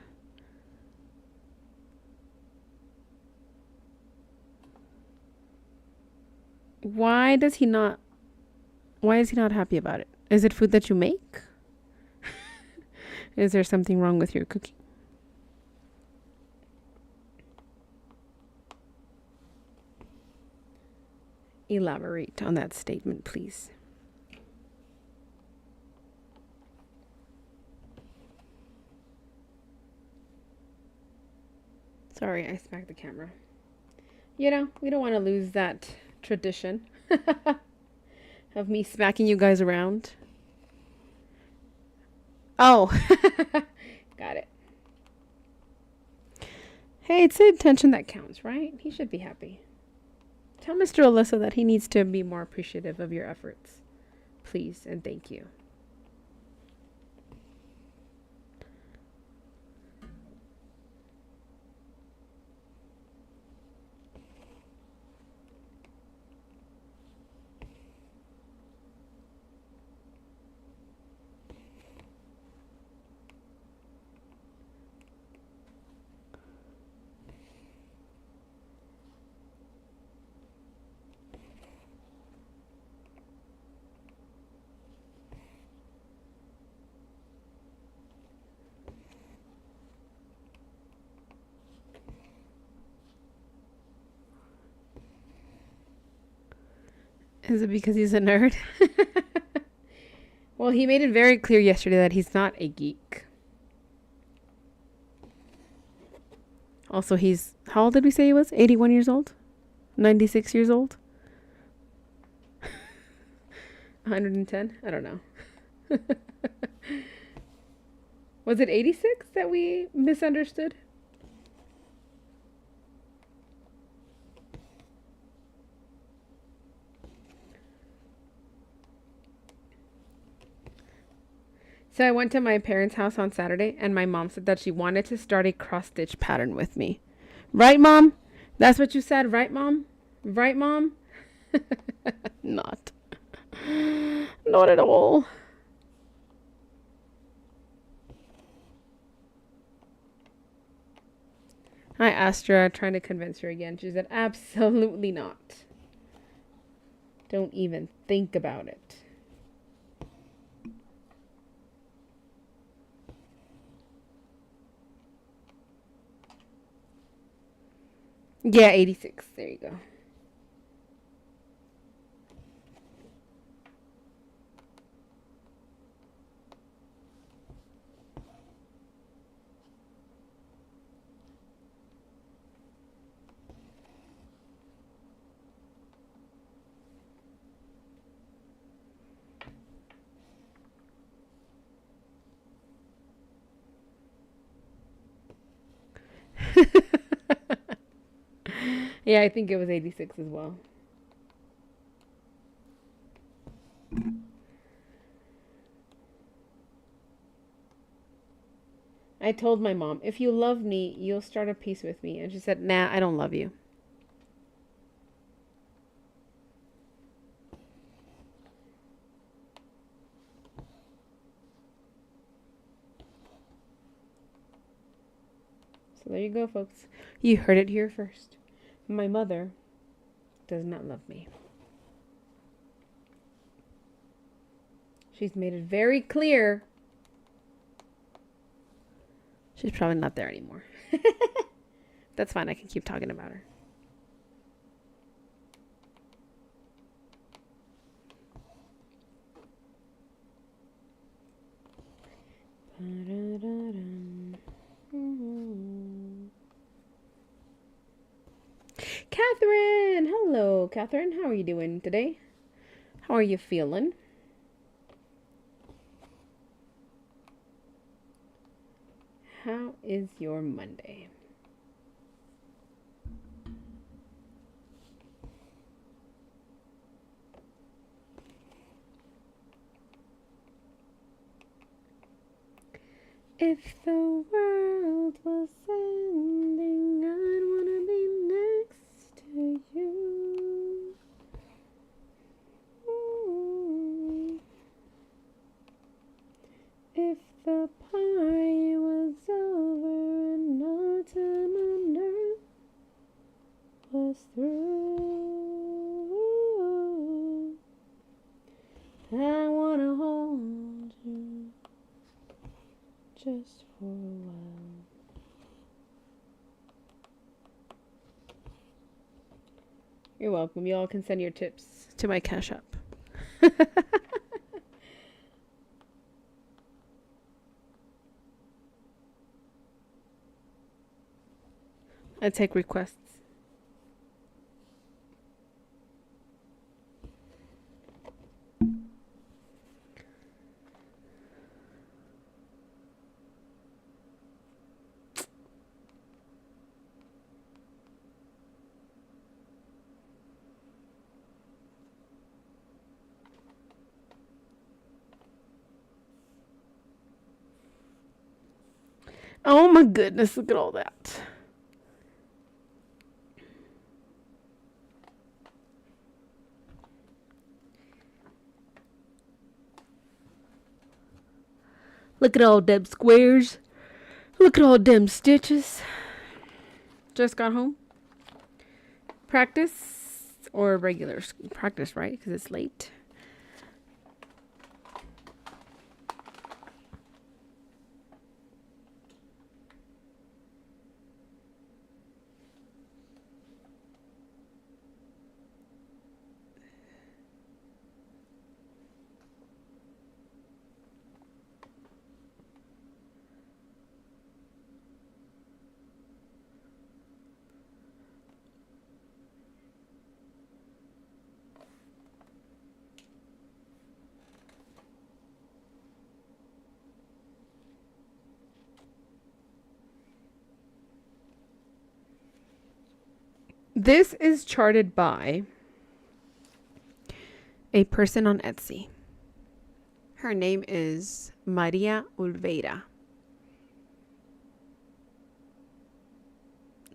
Why is he not happy about it? Is it food that you make? Is there something wrong with your cooking? Elaborate on that statement, please. Sorry, I smacked the camera. You know, we don't want to lose that tradition of me smacking you guys around. Oh, got it. Hey, it's the intention that counts, right? He should be happy. Tell Mr. Alyssa that he needs to be more appreciative of your efforts. Please and thank you. Is it because he's a nerd? Well, he made it very clear yesterday that he's not a geek. Also, how old did we say he was? 81 years old? 96 years old? 110? I don't know. Was it 86 that we misunderstood? So I went to my parents' house on Saturday, and my mom said that she wanted to start a cross-stitch pattern with me. Right, Mom? That's what you said, right, Mom? Right, Mom? Not. Not at all. I asked her, trying to convince her again. She said, absolutely not. Don't even think about it. Yeah, 86. There you go. Yeah, I think it was 86 as well. I told my mom, if you love me, you'll start a piece with me. And she said, nah, I don't love you. So there you go, folks. You heard it here first. My mother does not love me. She's made it very clear. She's probably not there anymore. That's fine. I can keep talking about her. Catherine! Hello, Catherine. How are you doing today? How are you feeling? How is your Monday? If the world was ending, I'd wanna be next to you. If the party was over and our time on earth was through, I wanna hold you just for a while. You're welcome. You all can send your tips to my Cash App. I take requests. Oh my goodness, look at all that. Look at all them squares. Look at all them stitches. Just got home. Practice or regular practice, right? Because it's late. This is charted by a person on Etsy. Her name is Maria Olveira.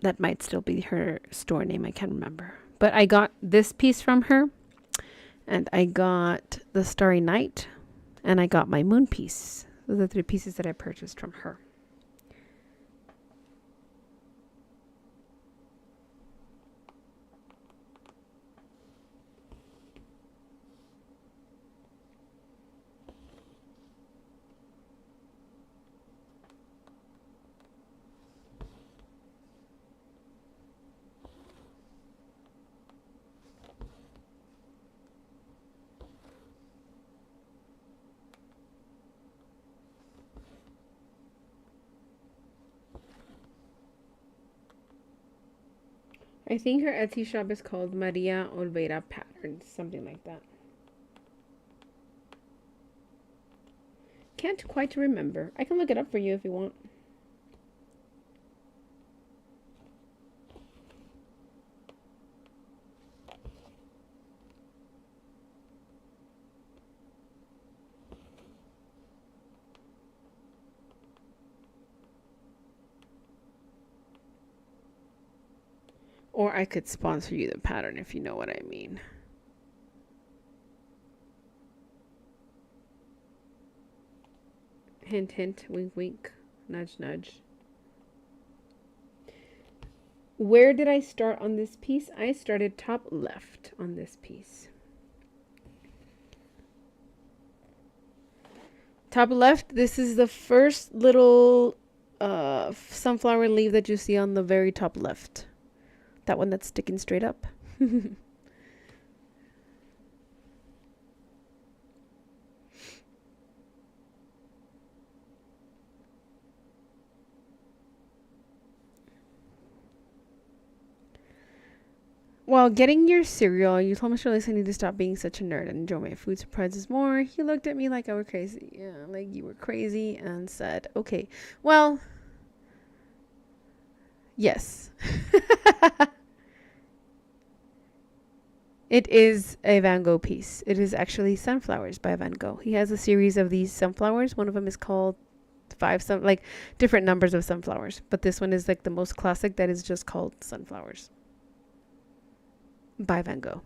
That might still be her store name. I can't remember. But I got this piece from her. And I got the Starry Night. And I got my moon piece. Those are the 3 pieces that I purchased from her. I think her Etsy shop is called Maria Olveira Patterns, something like that. Can't quite remember. I can look it up for you if you want. Or I could sponsor you the pattern if you know what I mean. Hint, hint, wink, wink, nudge, nudge. Where did I start on this piece? I started top left on this piece. Top left, this is the first little sunflower leaf that you see on the very top left. That one that's sticking straight up. while getting your cereal, you told Mr. Lace I need to stop being such a nerd and enjoy my food surprises more. He looked at me like I were crazy. Yeah, like you were crazy, and said, okay, well, yes. It is a Van Gogh piece. It is actually Sunflowers by Van Gogh. He has a series of these sunflowers. One of them is called like different numbers of sunflowers. But this one is like the most classic that is just called Sunflowers by Van Gogh.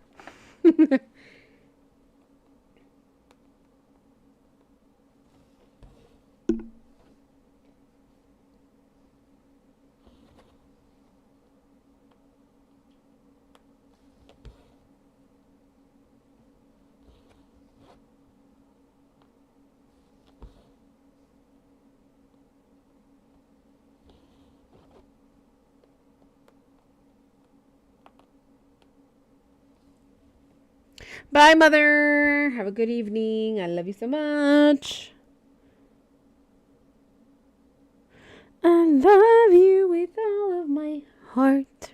Bye, Mother. Have a good evening. I love you so much. I love you with all of my heart.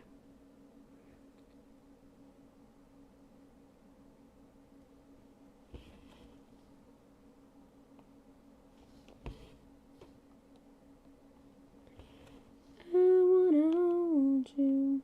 I wanna hold you.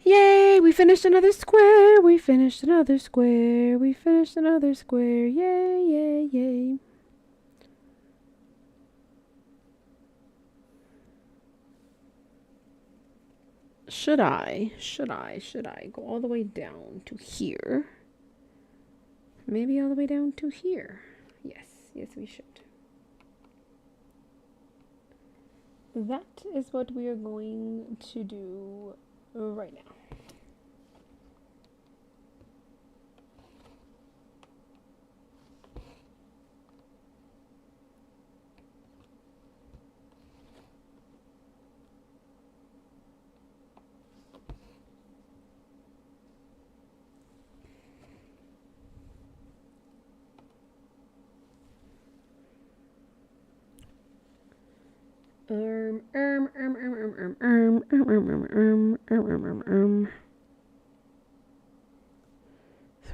Yay, we finished another square. We finished another square. We finished another square. Yay, yay, yay. Should I go all the way down to here? Maybe all the way down to here. Yes, we should. That is what we are going to do right now.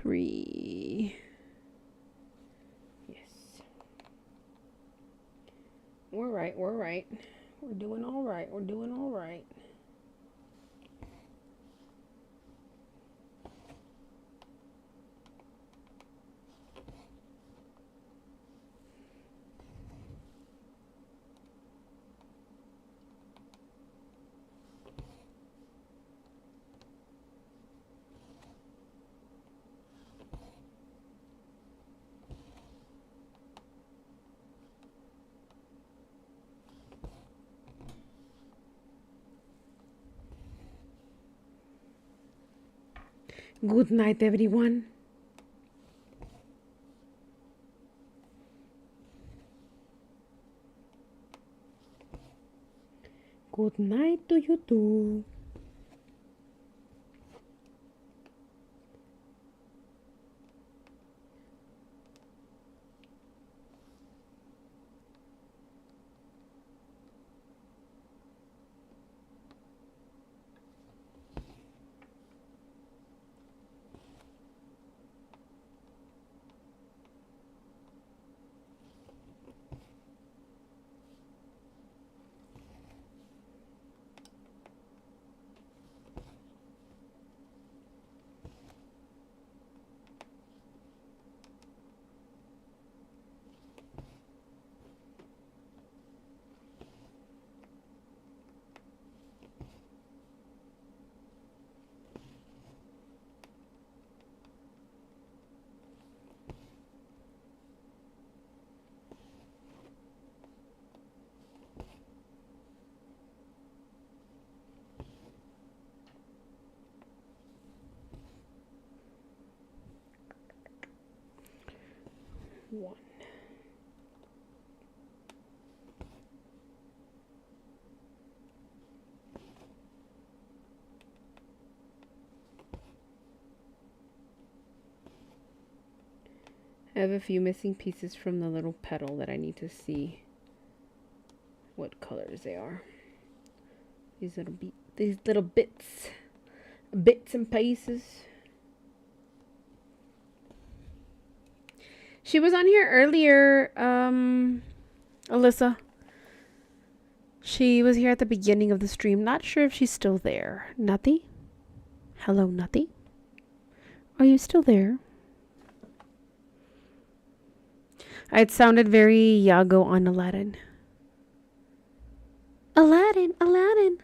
Three. Yes. We're right. We're doing all right. Good night, everyone. Good night to you too. have a few missing pieces from the little petal that I need to see what colors they are. These little bits and pieces. She was on here earlier, Alyssa. She was here at the beginning of the stream. Not sure if she's still there. Nutty? Hello, Nutty? Are you still there? It sounded very Iago on Aladdin. Aladdin, Aladdin.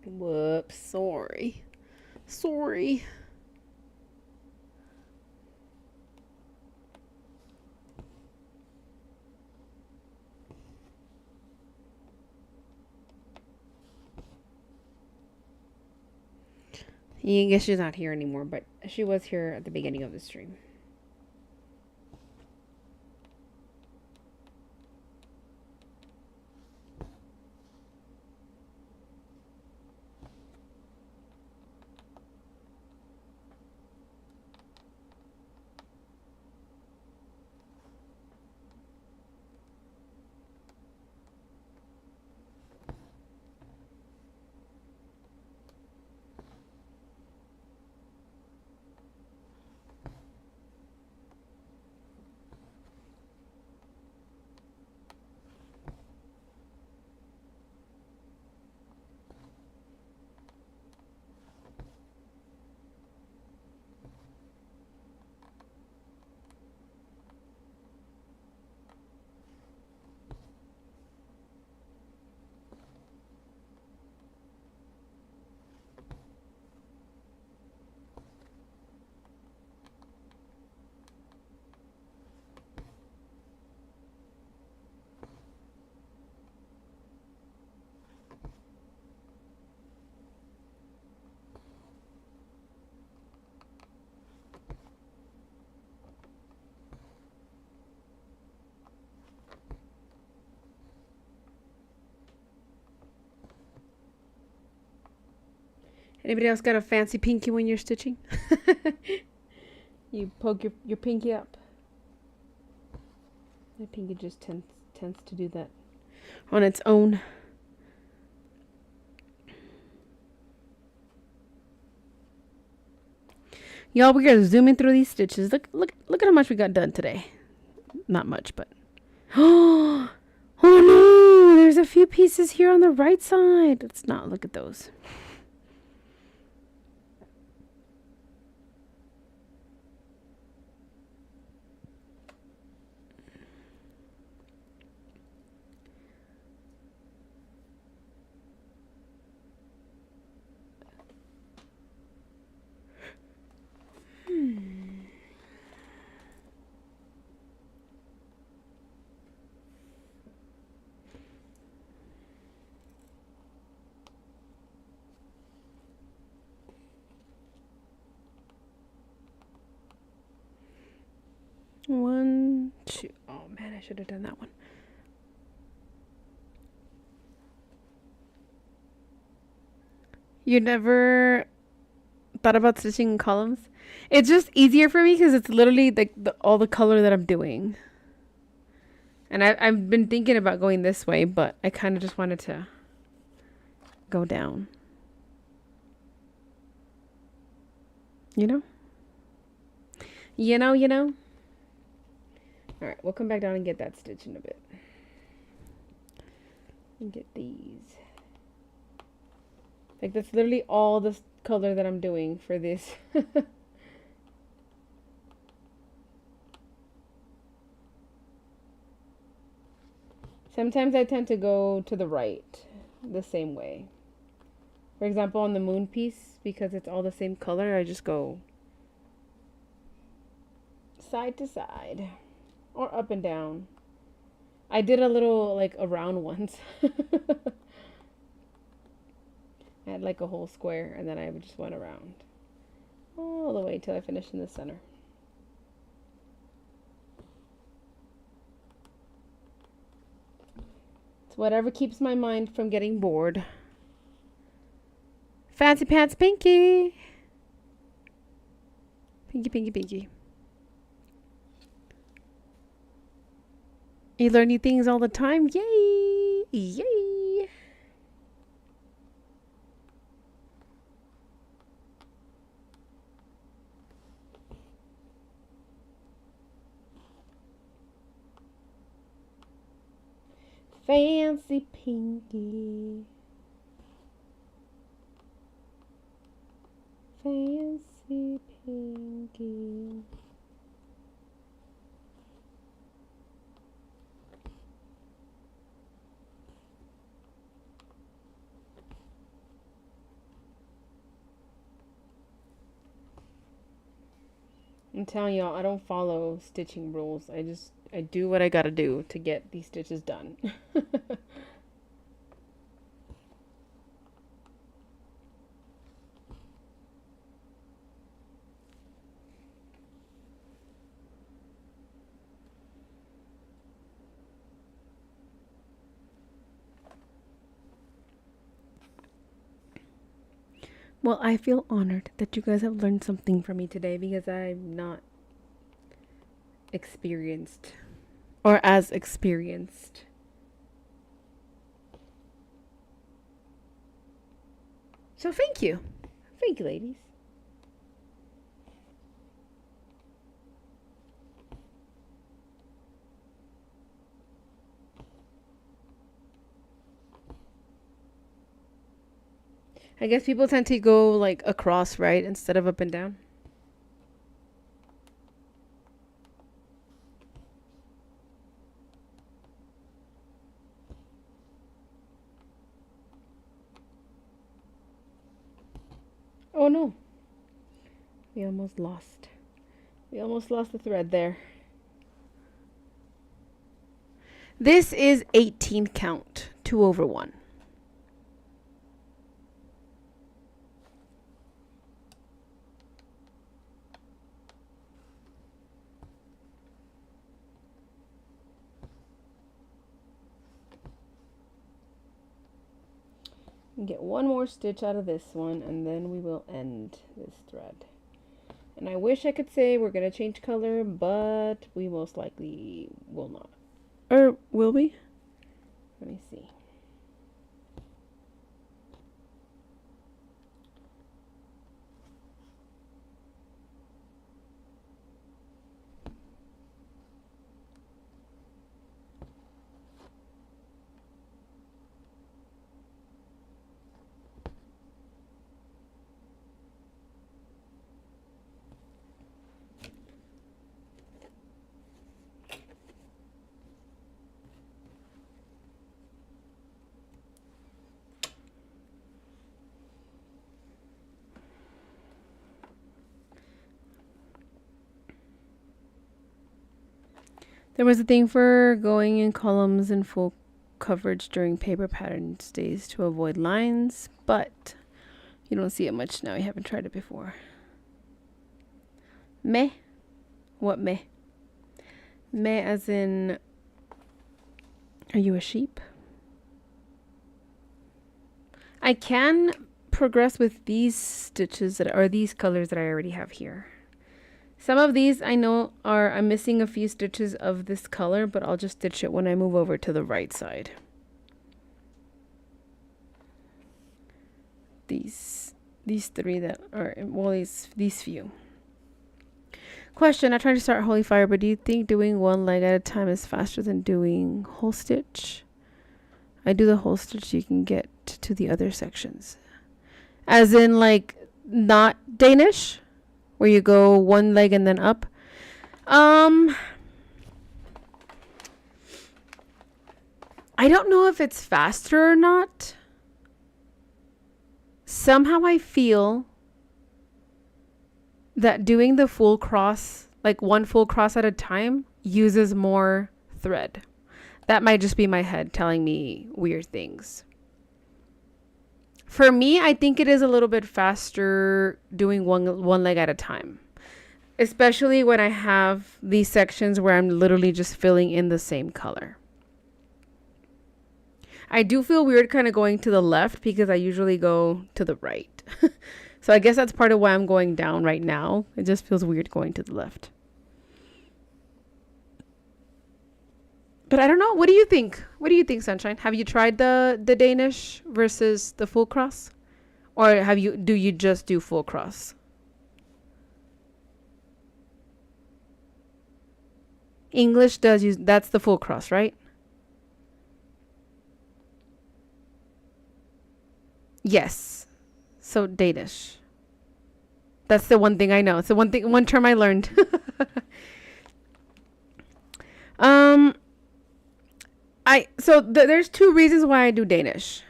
Whoops, sorry. Sorry. Yeah, I guess she's not here anymore, but she was here at the beginning of the stream. Anybody else got a fancy pinky when you're stitching? You poke your pinky up. My pinky just tends to do that on its own. Y'all, we are zooming through these stitches. Look at how much we got done today. Not much, but oh no, there's a few pieces here on the right side. Let's not look at those. One, two. Oh man, I should have done that one. You never thought about stitching in columns? It's just easier for me because it's literally all the color that I'm doing. And I've been thinking about going this way, but I kind of just wanted to go down. You know? You know? Alright, we'll come back down and get that stitch in a bit. And get these. Like, that's literally all this color that I'm doing for this. Sometimes I tend to go to the right the same way. For example, on the moon piece, because it's all the same color, I just go side to side or up and down. I did a little like around once. I had like a whole square and then I just went around all the way till I finished in the center. It's whatever keeps my mind from getting bored. Fancy Pants Pinky. Pinky, pinky, pinky. You learn new things all the time. Yay! Yay! Fancy Pinky. Fancy Pinky. I'm telling y'all, I don't follow stitching rules. I do what I gotta do to get these stitches done. Well, I feel honored that you guys have learned something from me today because I'm not experienced or as experienced. So thank you. Thank you, ladies. I guess people tend to go like across, right, instead of up and down. Oh no. We almost lost. We almost lost the thread there. This is 18 count, 2 over 1. Get one more stitch out of this one and then we will end this thread. And I wish I could say we're gonna change color, but we most likely will not. Or will we? Let me see. There was a thing for going in columns in full coverage during paper pattern days to avoid lines, but you don't see it much now. You haven't tried it before. Meh? What meh? Meh as in, are you a sheep? I can progress with these stitches that are these colors that I already have here. Some of these I know I'm missing a few stitches of this color, but I'll just stitch it when I move over to the right side. These three that are, well, these few. Question, I tried to start Holy Fire, but do you think doing one leg at a time is faster than doing whole stitch? I do the whole stitch, you can get to the other sections. As in like not Danish, where you go one leg and then up. I don't know if it's faster or not. Somehow I feel that doing the full cross, like one full cross at a time, uses more thread. That might just be my head telling me weird things. For me, I think it is a little bit faster doing one leg at a time. Especially when I have these sections where I'm literally just filling in the same color. I do feel weird kind of going to the left because I usually go to the right. So I guess that's part of why I'm going down right now. It just feels weird going to the left. But I don't know. What do you think? What do you think, Sunshine? Have you tried the Danish versus the full cross? Or do you just do full cross? English does use, that's the full cross, right? Yes. So Danish. That's the one thing I know. It's the one term I learned. There's two reasons why I do Danish.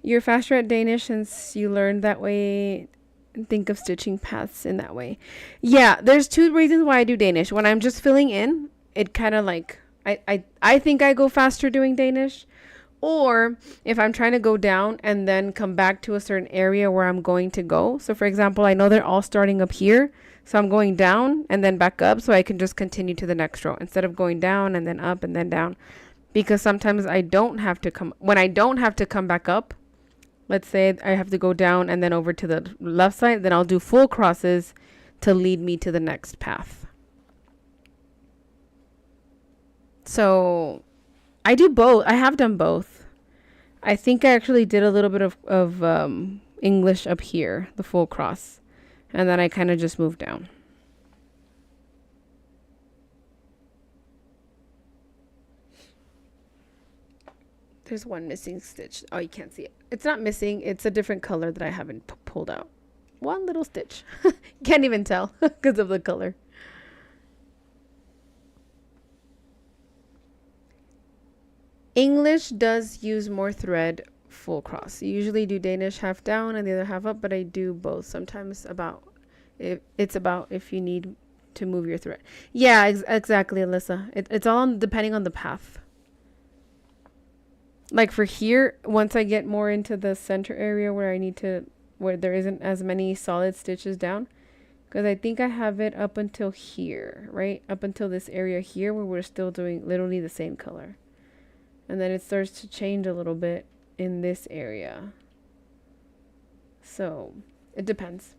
You're faster at Danish since you learned that way. Think of stitching paths in that way. Yeah, there's two reasons why I do Danish. When I'm just filling in, it kind of like I think I go faster doing Danish. Or if I'm trying to go down and then come back to a certain area where I'm going to go. So for example, I know they're all starting up here. So I'm going down and then back up so I can just continue to the next row instead of going down and then up and then down. Because sometimes when I don't have to come back up, let's say I have to go down and then over to the left side, then I'll do full crosses to lead me to the next path. So I do both. I have done both. I think I actually did a little bit of English up here, the full cross. And then I kind of just moved down. There's one missing stitch. Oh, you can't see it. It's not missing. It's a different color that I haven't pulled out. One little stitch. Can't even tell because of the color. English does use more thread full cross. You usually do Danish half down and the other half up, but I do both. Sometimes it's about if you need to move your thread. Yeah, exactly, Alyssa. It's all depending on the path. Like for here, once I get more into the center area where there isn't as many solid stitches down, because I think I have it up until here, right? Up until this area here where we're still doing literally the same color. And then it starts to change a little bit in this area. So it depends.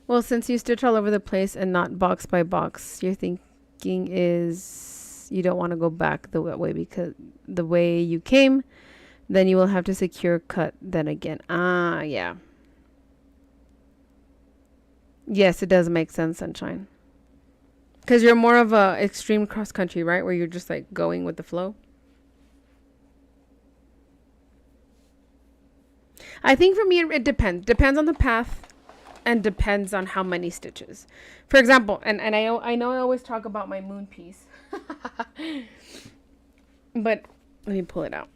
Well, since you stitch all over the place and not box by box, your thinking is you don't want to go back the way because the way you came, then you will have to secure cut then again. Yeah. Yes, it does make sense, Sunshine. Because you're more of a extreme cross country, right? Where you're just like going with the flow. I think for me, it depends. Depends on the path and depends on how many stitches. For example, and I know I always talk about my moon piece. But let me pull it out.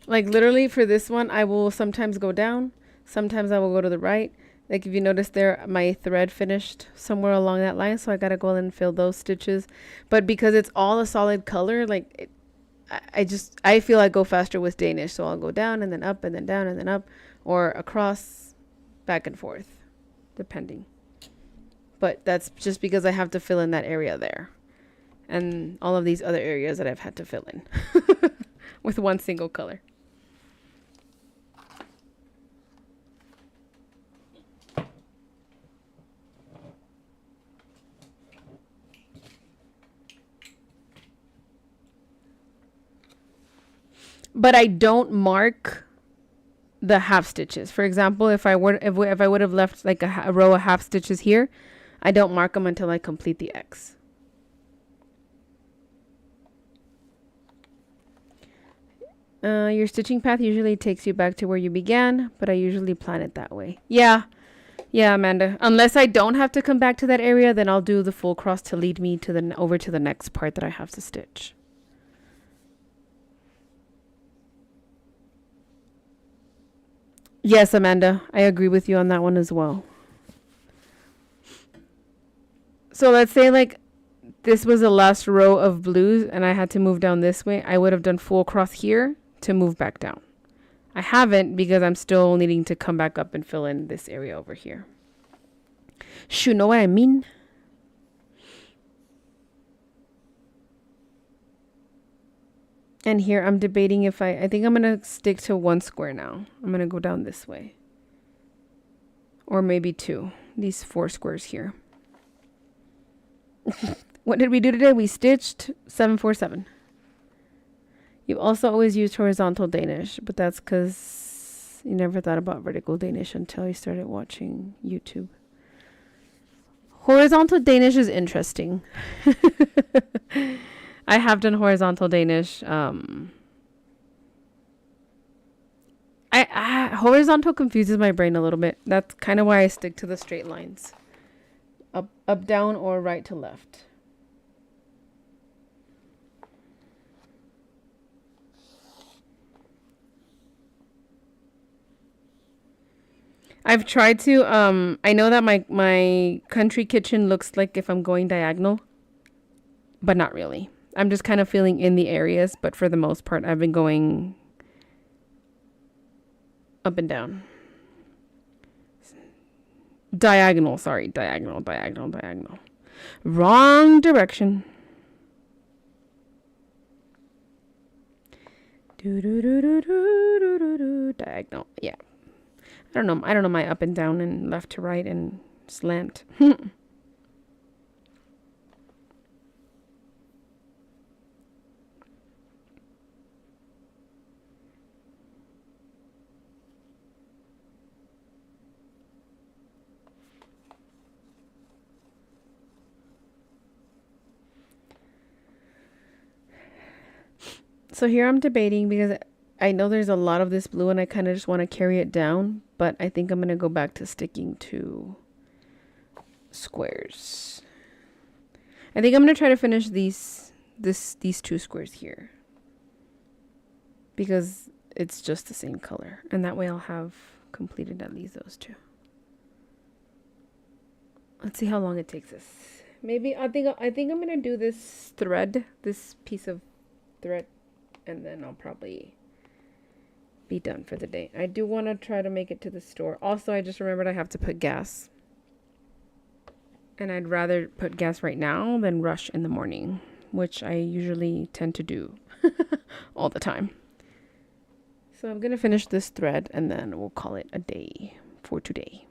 Like literally for this one, I will sometimes go down. Sometimes I will go to the right. Like if you notice there, my thread finished somewhere along that line. So I got to go in and fill those stitches. But because it's all a solid color, like I feel I go faster with Danish. So I'll go down and then up and then down and then up or across, back and forth, depending. But that's just because I have to fill in that area there. And all of these other areas that I've had to fill in with one single color. But I don't mark the half stitches. For example, if I would have left like a row of half stitches here, I don't mark them until I complete the X. Your stitching path usually takes you back to where you began, but I usually plan it that way. Yeah. Yeah, Amanda. Unless I don't have to come back to that area, then I'll do the full cross to lead me to the over to the next part that I have to stitch. Yes, Amanda. I agree with you on that one as well. So let's say like this was the last row of blues and I had to move down this way. I would have done full cross here to move back down. I haven't because I'm still needing to come back up and fill in this area over here. You know what I mean? And here I'm debating if I think I'm going to stick to one square now. I'm going to go down this way. Or maybe two. These 4 squares here. What did we do today? We stitched 747. You also always used horizontal Danish, but that's because you never thought about vertical Danish until you started watching YouTube. Horizontal Danish is interesting. I have done horizontal Danish. Horizontal confuses my brain a little bit. That's kind of why I stick to the straight lines. Up, down, or right to left. I've tried to, I know that my country kitchen looks like if I'm going diagonal, but not really. I'm just kind of feeling in the areas, but for the most part, I've been going up and down. Diagonal, sorry, diagonal. Wrong direction. Diagonal, yeah. I don't know my up and down and left to right and slant. So here I'm debating because I know there's a lot of this blue and I kind of just want to carry it down, but I think I'm going to go back to sticking to squares. I think I'm going to try to finish these 2 squares here because it's just the same color, and that way I'll have completed at least those 2. Let's see how long it takes us. Maybe I think I'm going to do this piece of thread, and then I'll probably be done for the day. I do want to try to make it to the store. Also, I just remembered I have to put gas. And I'd rather put gas right now than rush in the morning, which I usually tend to do all the time. So I'm going to finish this thread and then we'll call it a day for today.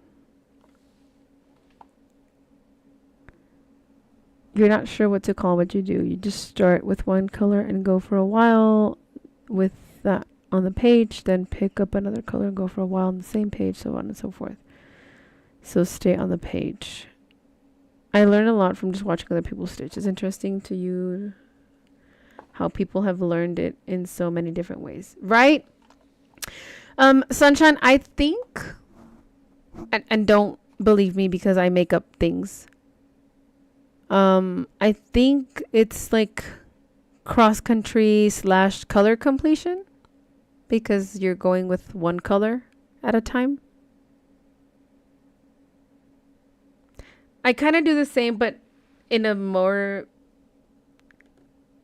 You're not sure what to call what you do. You just start with one color and go for a while with that on the page, then pick up another color and go for a while on the same page, so on and so forth. So stay on the page. I learn a lot from just watching other people stitch. It's interesting to you how people have learned it in so many different ways, right? Sunshine, I think, and don't believe me because I make up things. I think it's like cross country / color completion because you're going with one color at a time. I kind of do the same, but in a more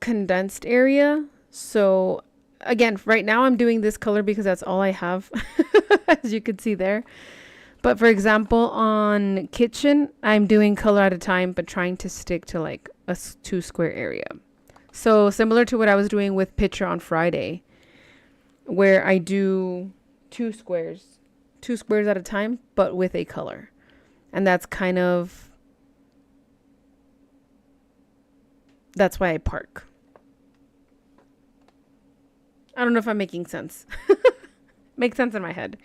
condensed area. So again, right now I'm doing this color because that's all I have, as you can see there. But for example, on kitchen, I'm doing color at a time, but trying to stick to like a 2 square area. So similar to what I was doing with picture on Friday, where I do 2 squares at a time, but with a color. And that's why I park. I don't know if I'm making sense. Makes sense in my head.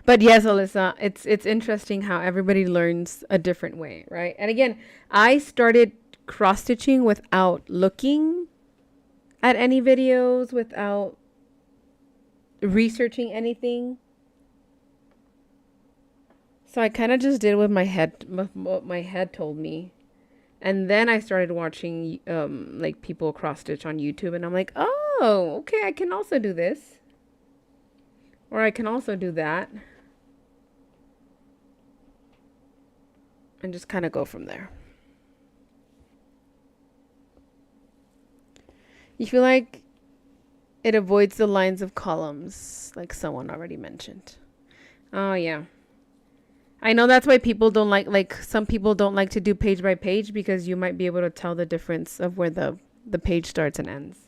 But yes, Alyssa, it's interesting how everybody learns a different way, right? And again, I started cross stitching without looking at any videos without researching anything. So I kind of just did what my head told me. And then I started watching like people cross stitch on YouTube, and I'm like, "Oh, okay, I can also do this." Or I can also do that. And just kind of go from there. You feel like it avoids the lines of columns, like someone already mentioned. Oh, yeah. I know that's why people don't like some people don't like to do page by page, because you might be able to tell the difference of where the page starts and ends.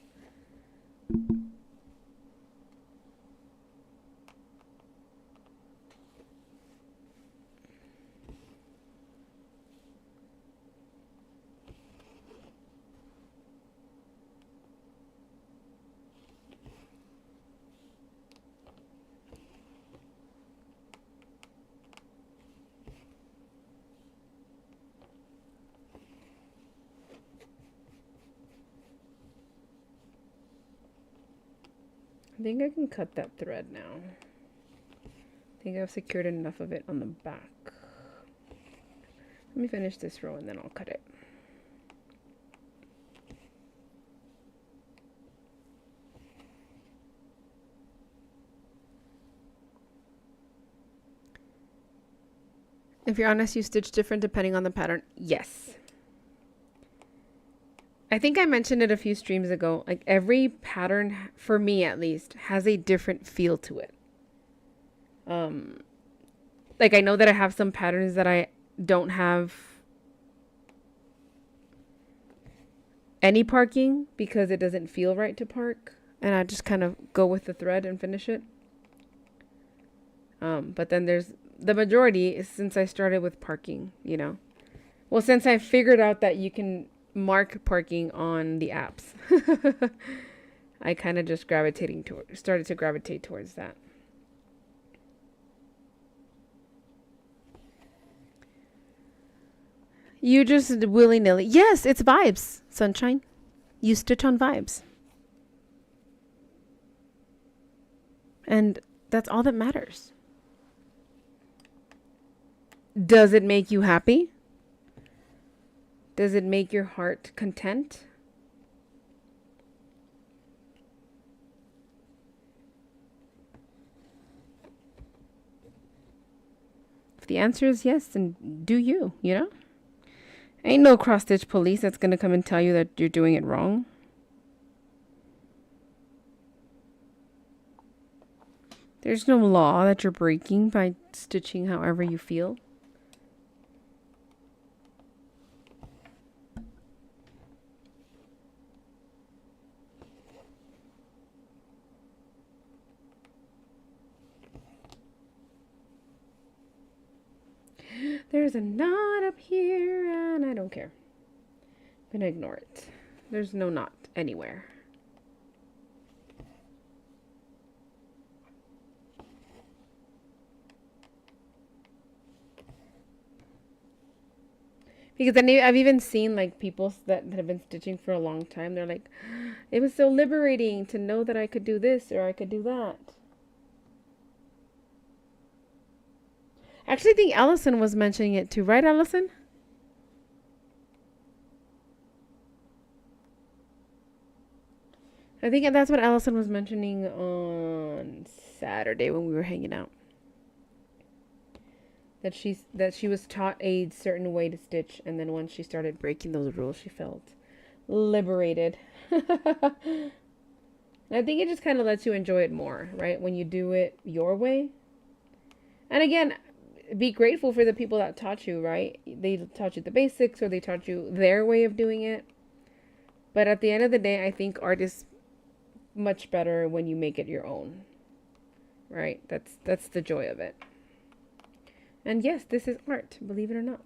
I think I can cut that thread now. I think I've secured enough of it on the back. Let me finish this row and then I'll cut it. If you're honest, you stitch different depending on the pattern. Yes. I think I mentioned it a few streams ago. Like every pattern, for me at least, has a different feel to it. Like I know that I have some patterns that I don't have any parking because it doesn't feel right to park, and I just kind of go with the thread and finish it. But then there's the majority is since I started with parking, you know. Well, since I figured out that you can mark parking on the apps, I kind of just started to gravitate towards that. You just willy-nilly. Yes, it's vibes, sunshine. You stitch on vibes. And that's all that matters. Does it make you happy? Does it make your heart content? If the answer is yes, then do you, you know? Ain't no cross-stitch police that's going to come and tell you that you're doing it wrong. There's no law that you're breaking by stitching however you feel. There's a knot up here and I don't care. I'm gonna ignore it. There's no knot anywhere. Because I've even seen like people that have been stitching for a long time. They're like, it was so liberating to know that I could do this or I could do that. Actually, I think Allison was mentioning it too, right, Allison? I think that's what Allison was mentioning on Saturday when we were hanging out. That she was taught a certain way to stitch, and then once she started breaking those rules, she felt liberated. And I think it just kind of lets you enjoy it more, right? When you do it your way. And again, be grateful for the people that taught you, right? They taught you the basics or they taught you their way of doing it. But at the end of the day, I think art is much better when you make it your own, right? That's the joy of it. And yes, this is art, believe it or not.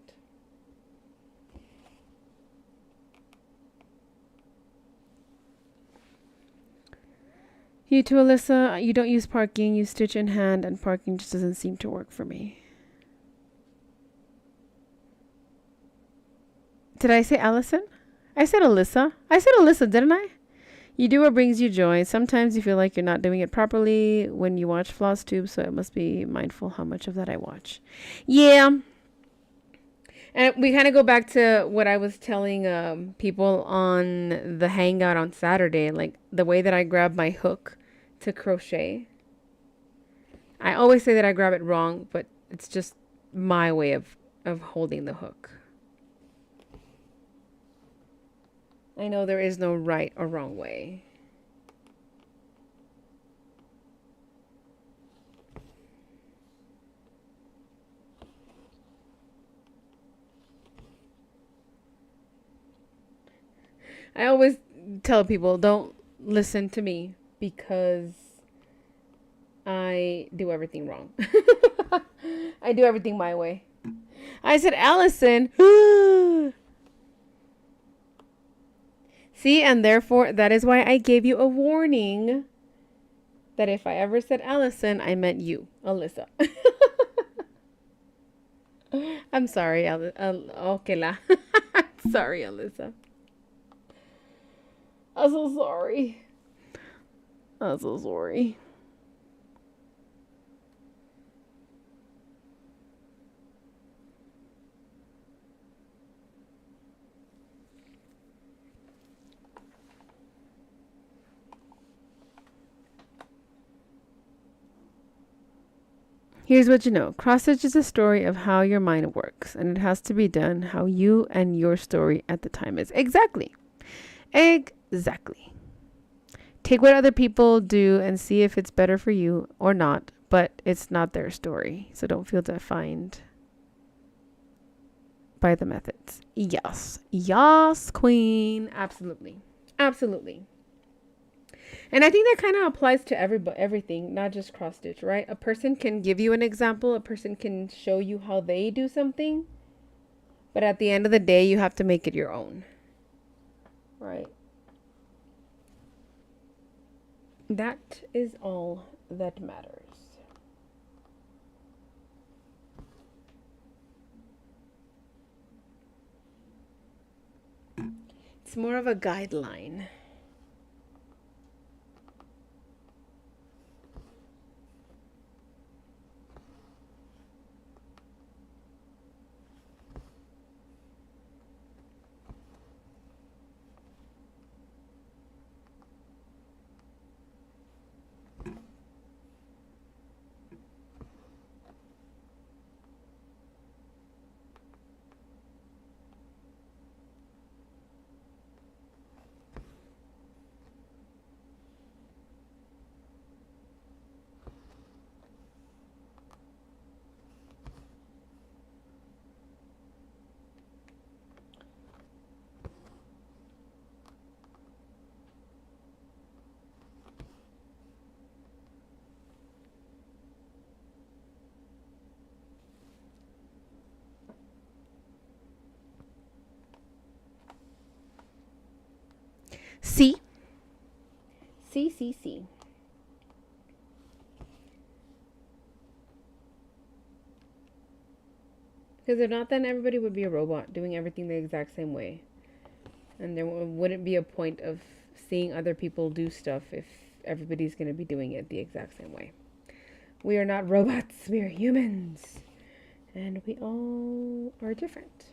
You too, Alyssa. You don't use parking, you stitch in hand, and parking just doesn't seem to work for me. Did I say Allison? I said Alyssa. I said Alyssa, didn't I? You do what brings you joy. Sometimes you feel like you're not doing it properly when you watch FlossTube, so I must be mindful how much of that I watch. Yeah. And we kind of go back to what I was telling people on the hangout on Saturday, like the way that I grab my hook to crochet. I always say that I grab it wrong, but it's just my way of holding the hook. I know there is no right or wrong way. I always tell people, don't listen to me because I do everything wrong. I do everything my way. I said, Allison. See, and therefore, that is why I gave you a warning that if I ever said Allison, I meant you, Alyssa. I'm sorry, okay la. Sorry, Alyssa. I'm so sorry. I'm so sorry. Here's what you know. Cross stitch is a story of how your mind works, and it has to be done how you and your story at the time is. Exactly. Exactly. Take what other people do and see if it's better for you or not, but it's not their story. So don't feel defined by the methods. Yes. Yes, queen. Absolutely. Absolutely. And I think that kind of applies to everything, not just cross stitch, right? A person can give you an example, a person can show you how they do something, but at the end of the day, you have to make it your own, right? That is all that matters. It's more of a guideline. See? See. Because if not, then everybody would be a robot doing everything the exact same way. And there wouldn't be a point of seeing other people do stuff if everybody's going to be doing it the exact same way. We are not robots, we are humans. And we all are different.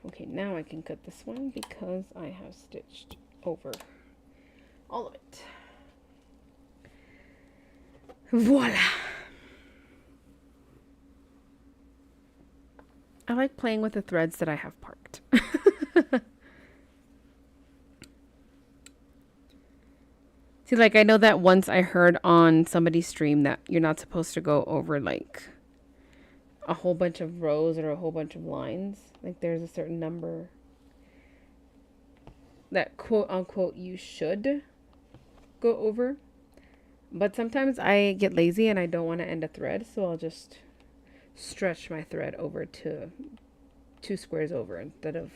Okay, now I can cut this one because I have stitched over all of it. Voila! I like playing with the threads that I have parked. See, like, I know that once I heard on somebody's stream that you're not supposed to go over, like, a whole bunch of rows or a whole bunch of lines. Like, there's a certain number that, quote unquote, you should go over. But sometimes I get lazy and I don't want to end a thread, so I'll just stretch my thread over to 2 squares over instead of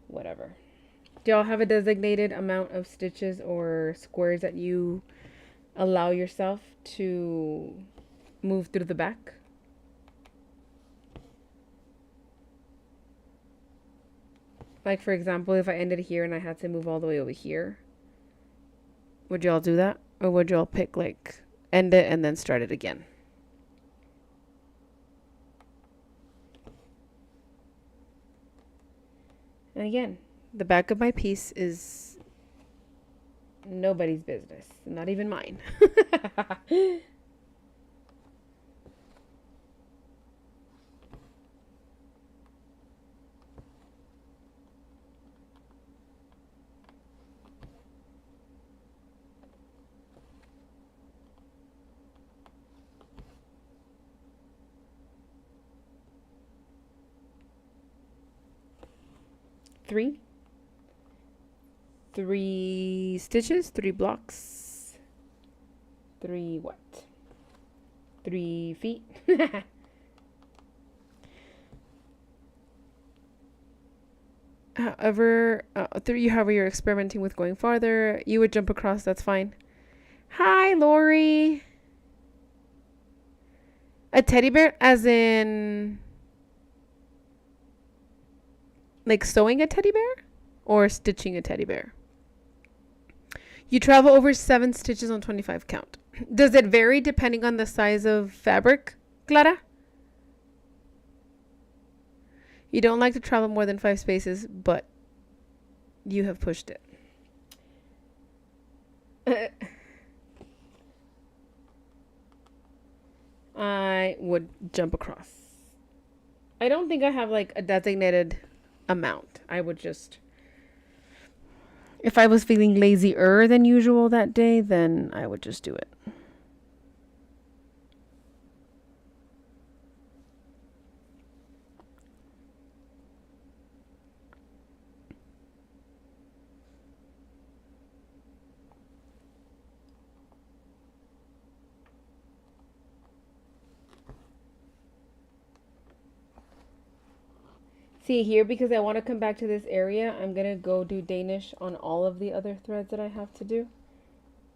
whatever. Do y'all have a designated amount of stitches or squares that you allow yourself to move through the back? Like, for example, if I ended here and I had to move all the way over here, would y'all do that? Or would y'all pick, like, end it and then start it again? And again, the back of my piece is nobody's business, not even mine. 3 stitches, 3 blocks, 3 what? 3 feet. However, however you're experimenting with going farther, you would jump across, that's fine. Hi, Lori. A teddy bear, as in, like, sewing a teddy bear or stitching a teddy bear? You travel over 7 stitches on 25 count. Does it vary depending on the size of fabric, Clara? You don't like to travel more than 5 spaces, but you have pushed it. I would jump across. I don't think I have, like, a designated amount. I would just, if I was feeling lazier than usual that day, then I would just do it. See here, because I want to come back to this area, I'm going to go do Danish on all of the other threads that I have to do.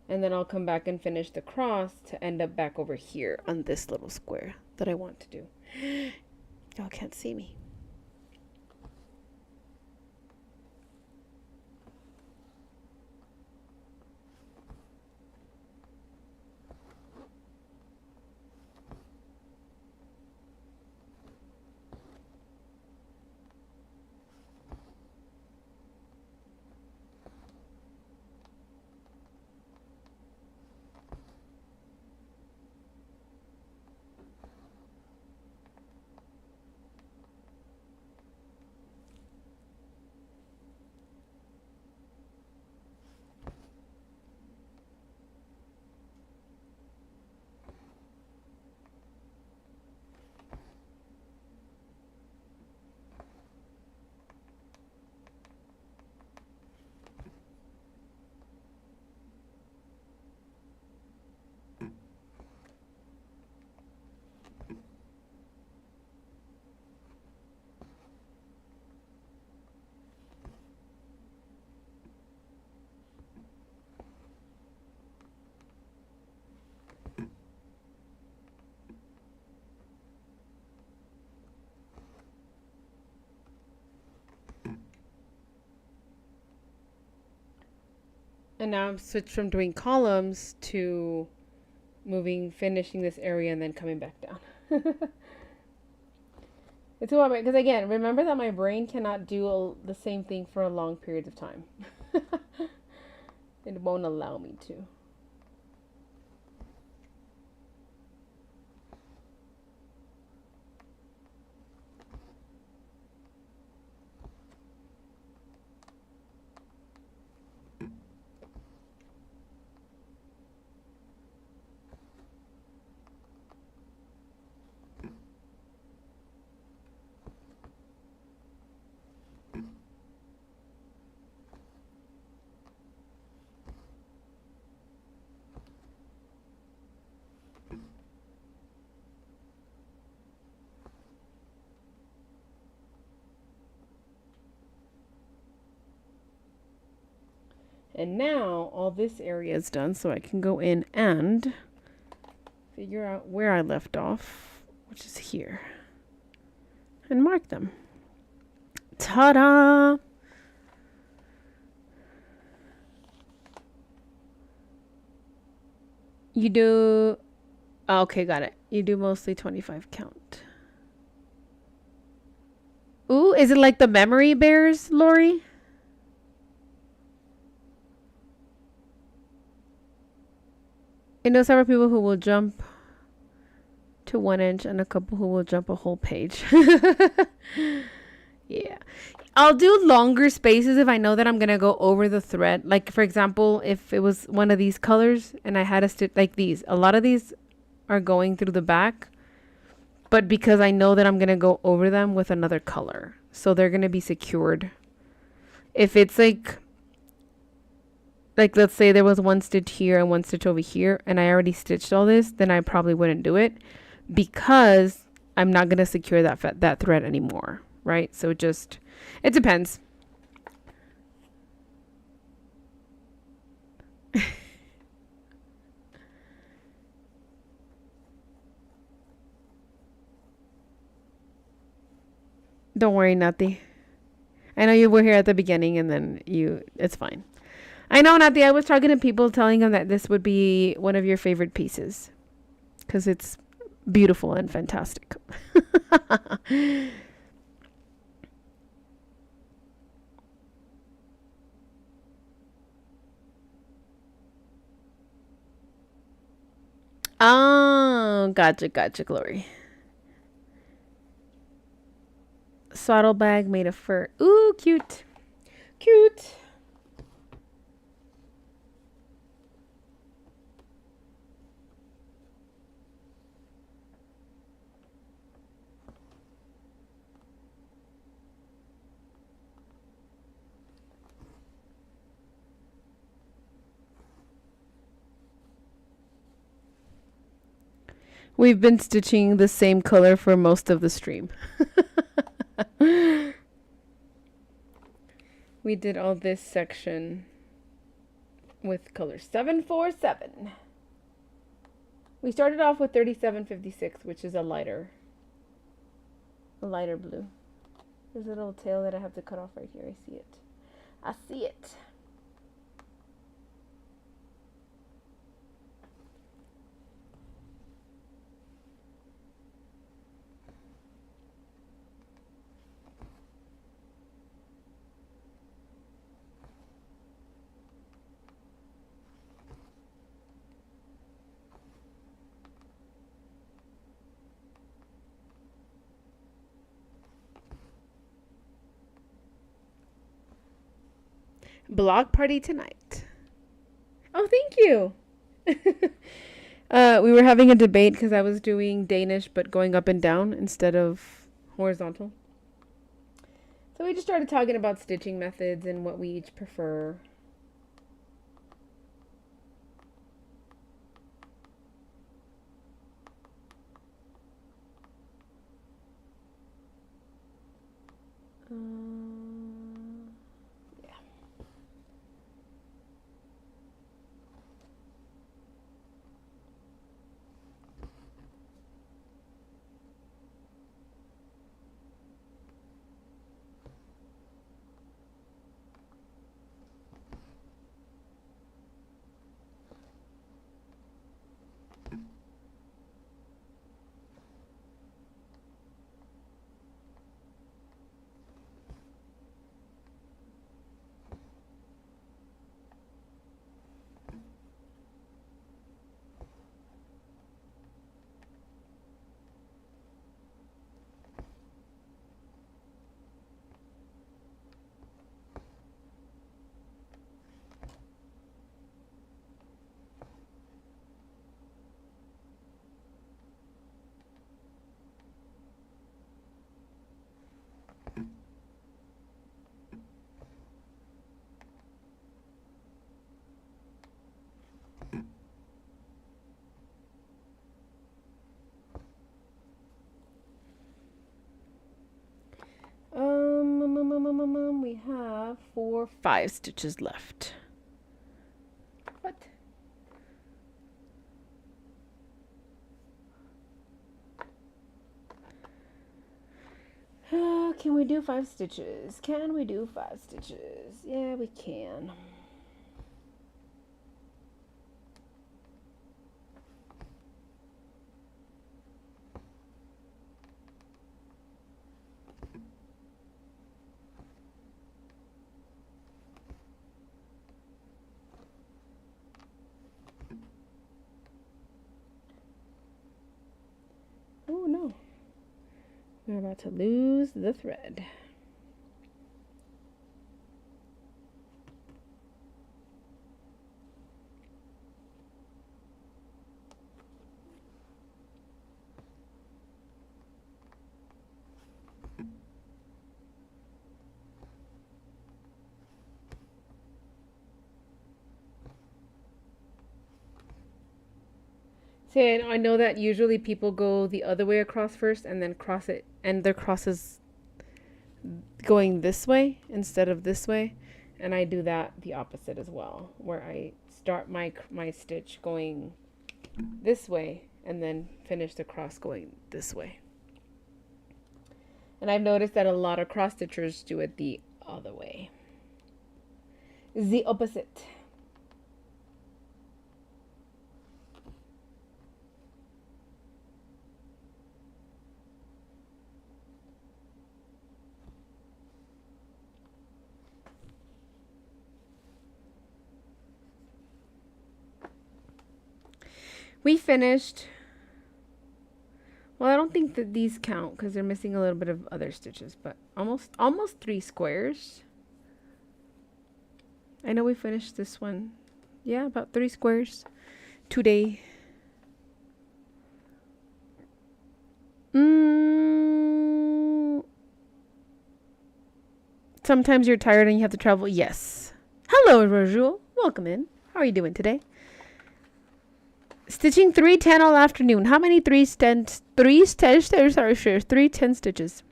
And then I'll come back and finish the cross to end up back over here on this little square that I want to do. Y'all can't see me. And now I've switched from doing columns to finishing this area and then coming back down. It's a lot, because again, remember that my brain cannot do the same thing for a long period of time. It won't allow me to. And now all this area is done, so I can go in and figure out where I left off, which is here, and mark them. Ta-da! You do... Okay, got it. You do mostly 25 count. Ooh, is it like the memory bears, Lori? I know several people who will jump to 1 inch and a couple who will jump a whole page. Yeah. I'll do longer spaces if I know that I'm going to go over the thread. Like, for example, if it was one of these colors and I had a stitch like these. A lot of these are going through the back. But because I know that I'm going to go over them with another color. So they're going to be secured. If it's like let's say there was one stitch here and one stitch over here and I already stitched all this, then I probably wouldn't do it because I'm not going to secure that thread anymore, right? So it depends. Don't worry, Nati. I know you were here at the beginning and then it's fine. I know, Nati, I was talking to people telling them that this would be one of your favorite pieces because it's beautiful and fantastic. Oh, gotcha, Glory. Swaddle bag made of fur. Ooh, cute. Cute. We've been stitching the same color for most of the stream. We did all this section with color 747. We started off with 3756, which is a lighter blue. There's a little tail that I have to cut off right here. I see it. I see it. Blog party tonight. Oh, thank you. We were having a debate because I was doing Danish but going up and down instead of horizontal. So we just started talking about stitching methods and what we each prefer. We have 5 stitches left. Can we do 5 stitches? Can we do 5 stitches? Yeah, we can. Oh no. We're about to lose the thread. See, I know that usually people go the other way across first and then cross it, and their cross is going this way instead of this way, and I do that the opposite as well, where I start my stitch going this way and then finish the cross going this way. And I've noticed that a lot of cross stitchers do it the other way. The opposite. We finished. Well, I don't think that these count because they're missing a little bit of other stitches, but almost 3 squares. I know we finished this one. Yeah, about 3 squares today. Sometimes you're tired and you have to travel. Yes. Hello, Rajul. Welcome in. How are you doing today? Stitching 310 all afternoon. How many 310 stitches?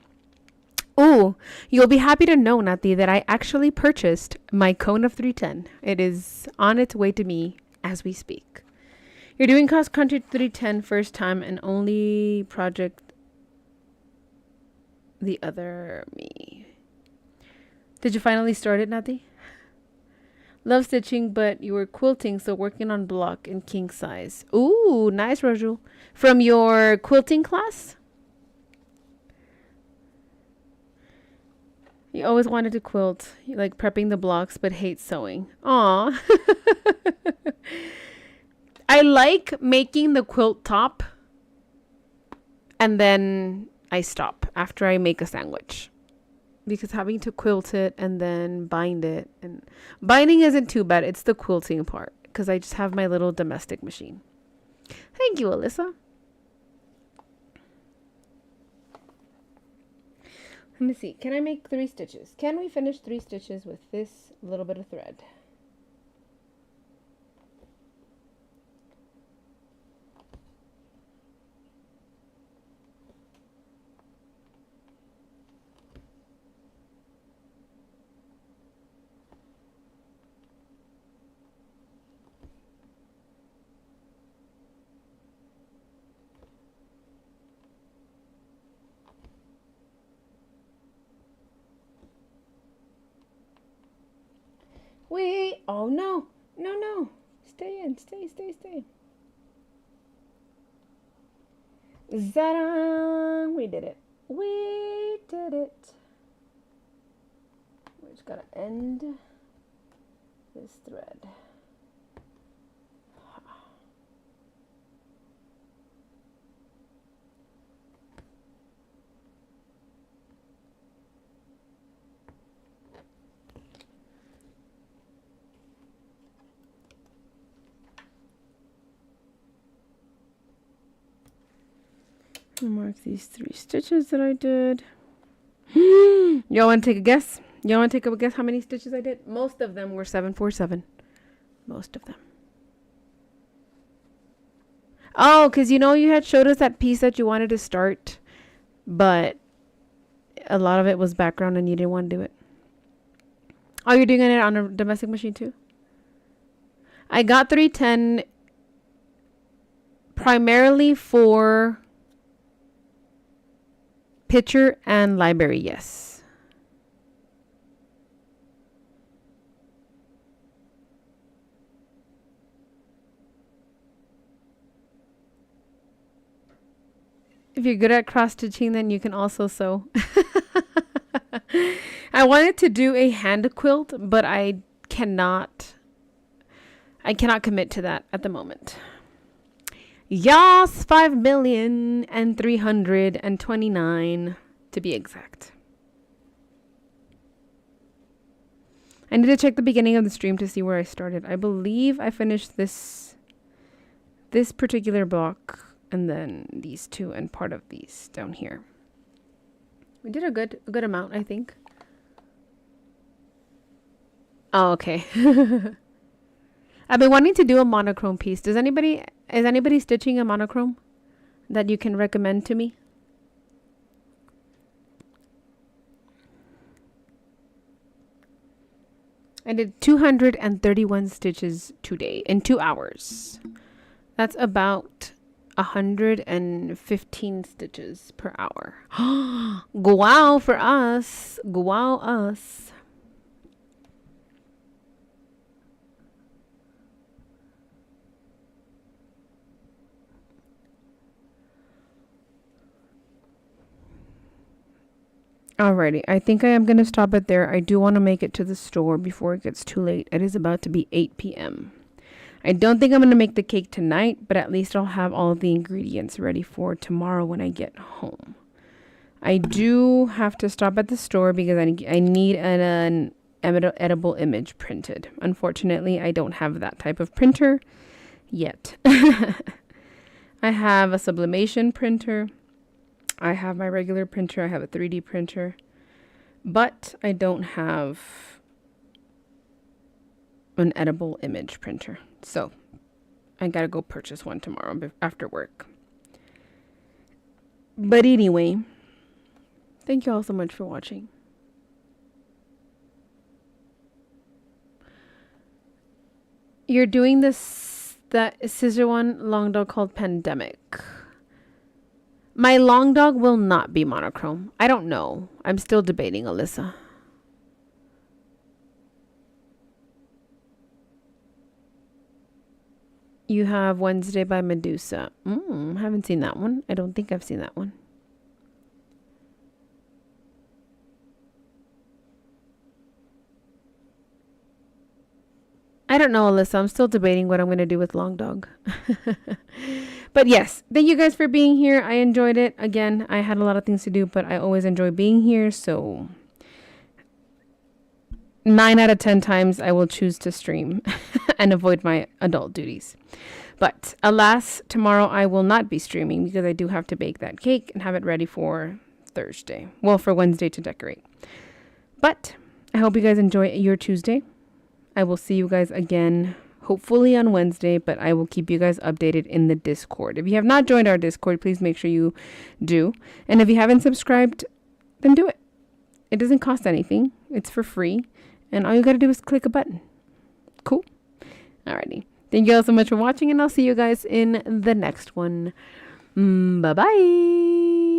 Oh, you'll be happy to know, Nati, that I actually purchased my cone of 310. It is on its way to me as we speak. You're doing cross country 310 first time and only project the other me. Did you finally start it, Nati? Love stitching, but you were quilting, so working on block in king size. Ooh, nice, Raju. From your quilting class? You always wanted to quilt. You like prepping the blocks, but hate sewing. Aw. I like making the quilt top, and then I stop after I make a sandwich. Because having to quilt it and then bind it, and binding isn't too bad. It's the quilting part because I just have my little domestic machine. Thank you, Alyssa. Let me see. Can I make 3 stitches? Can we finish 3 stitches with this little bit of thread? Wait, oh no, no. Stay in, stay. Zara, we did it. We just gotta end this thread. Mark these 3 stitches that I did. Y'all want to take a guess? How many stitches I did? Most of them were 747. Most of them. Oh, because you had showed us that piece that you wanted to start, but a lot of it was background and you didn't want to do it. Oh, you're doing it on a domestic machine too? I got 310 primarily for Picture and library, yes. If you're good at cross stitching, then you can also sew. I wanted to do a hand quilt, but I cannot commit to that at the moment. Yas, 5,329,000 to be exact. I need to check the beginning of the stream to see where I started. I believe I finished this particular block and then these two and part of these down here. We did a good amount, I think. Oh, okay. I've been wanting to do a monochrome piece. Is anybody stitching a monochrome that you can recommend to me? I did 231 stitches today in 2 hours. That's about 115 stitches per hour. Wow for us. Wow us. Alrighty, I think I am going to stop it there. I do want to make it to the store before it gets too late. It is about to be 8 p.m. I don't think I'm going to make the cake tonight, but at least I'll have all of the ingredients ready for tomorrow when I get home. I do have to stop at the store because I need an edible image printed. Unfortunately, I don't have that type of printer yet. I have a sublimation printer. I have my regular printer. I have a 3D printer. But I don't have an edible image printer. So I gotta go purchase one tomorrow after work. But anyway, thank you all so much for watching. You're doing that scissor one long dog called Pandemic. My long dog will not be monochrome. I don't know. I'm still debating, Alyssa. You have Wednesday by Medusa. Haven't seen that one. I don't think I've seen that one. I don't know, Alyssa. I'm still debating what I'm going to do with long dog. But yes, thank you guys for being here. I enjoyed it. Again, I had a lot of things to do, but I always enjoy being here. So 9 out of 10 times I will choose to stream and avoid my adult duties. But alas, tomorrow I will not be streaming because I do have to bake that cake and have it ready for Thursday. Well, for Wednesday to decorate. But I hope you guys enjoy your Tuesday. I will see you guys again hopefully on Wednesday, but I will keep you guys updated in the Discord. If you have not joined our Discord, please make sure you do. And if you haven't subscribed, then do it. It doesn't cost anything. It's for free. And all you got to do is click a button. Cool? Alrighty. Thank you all so much for watching, and I'll see you guys in the next one. Bye-bye.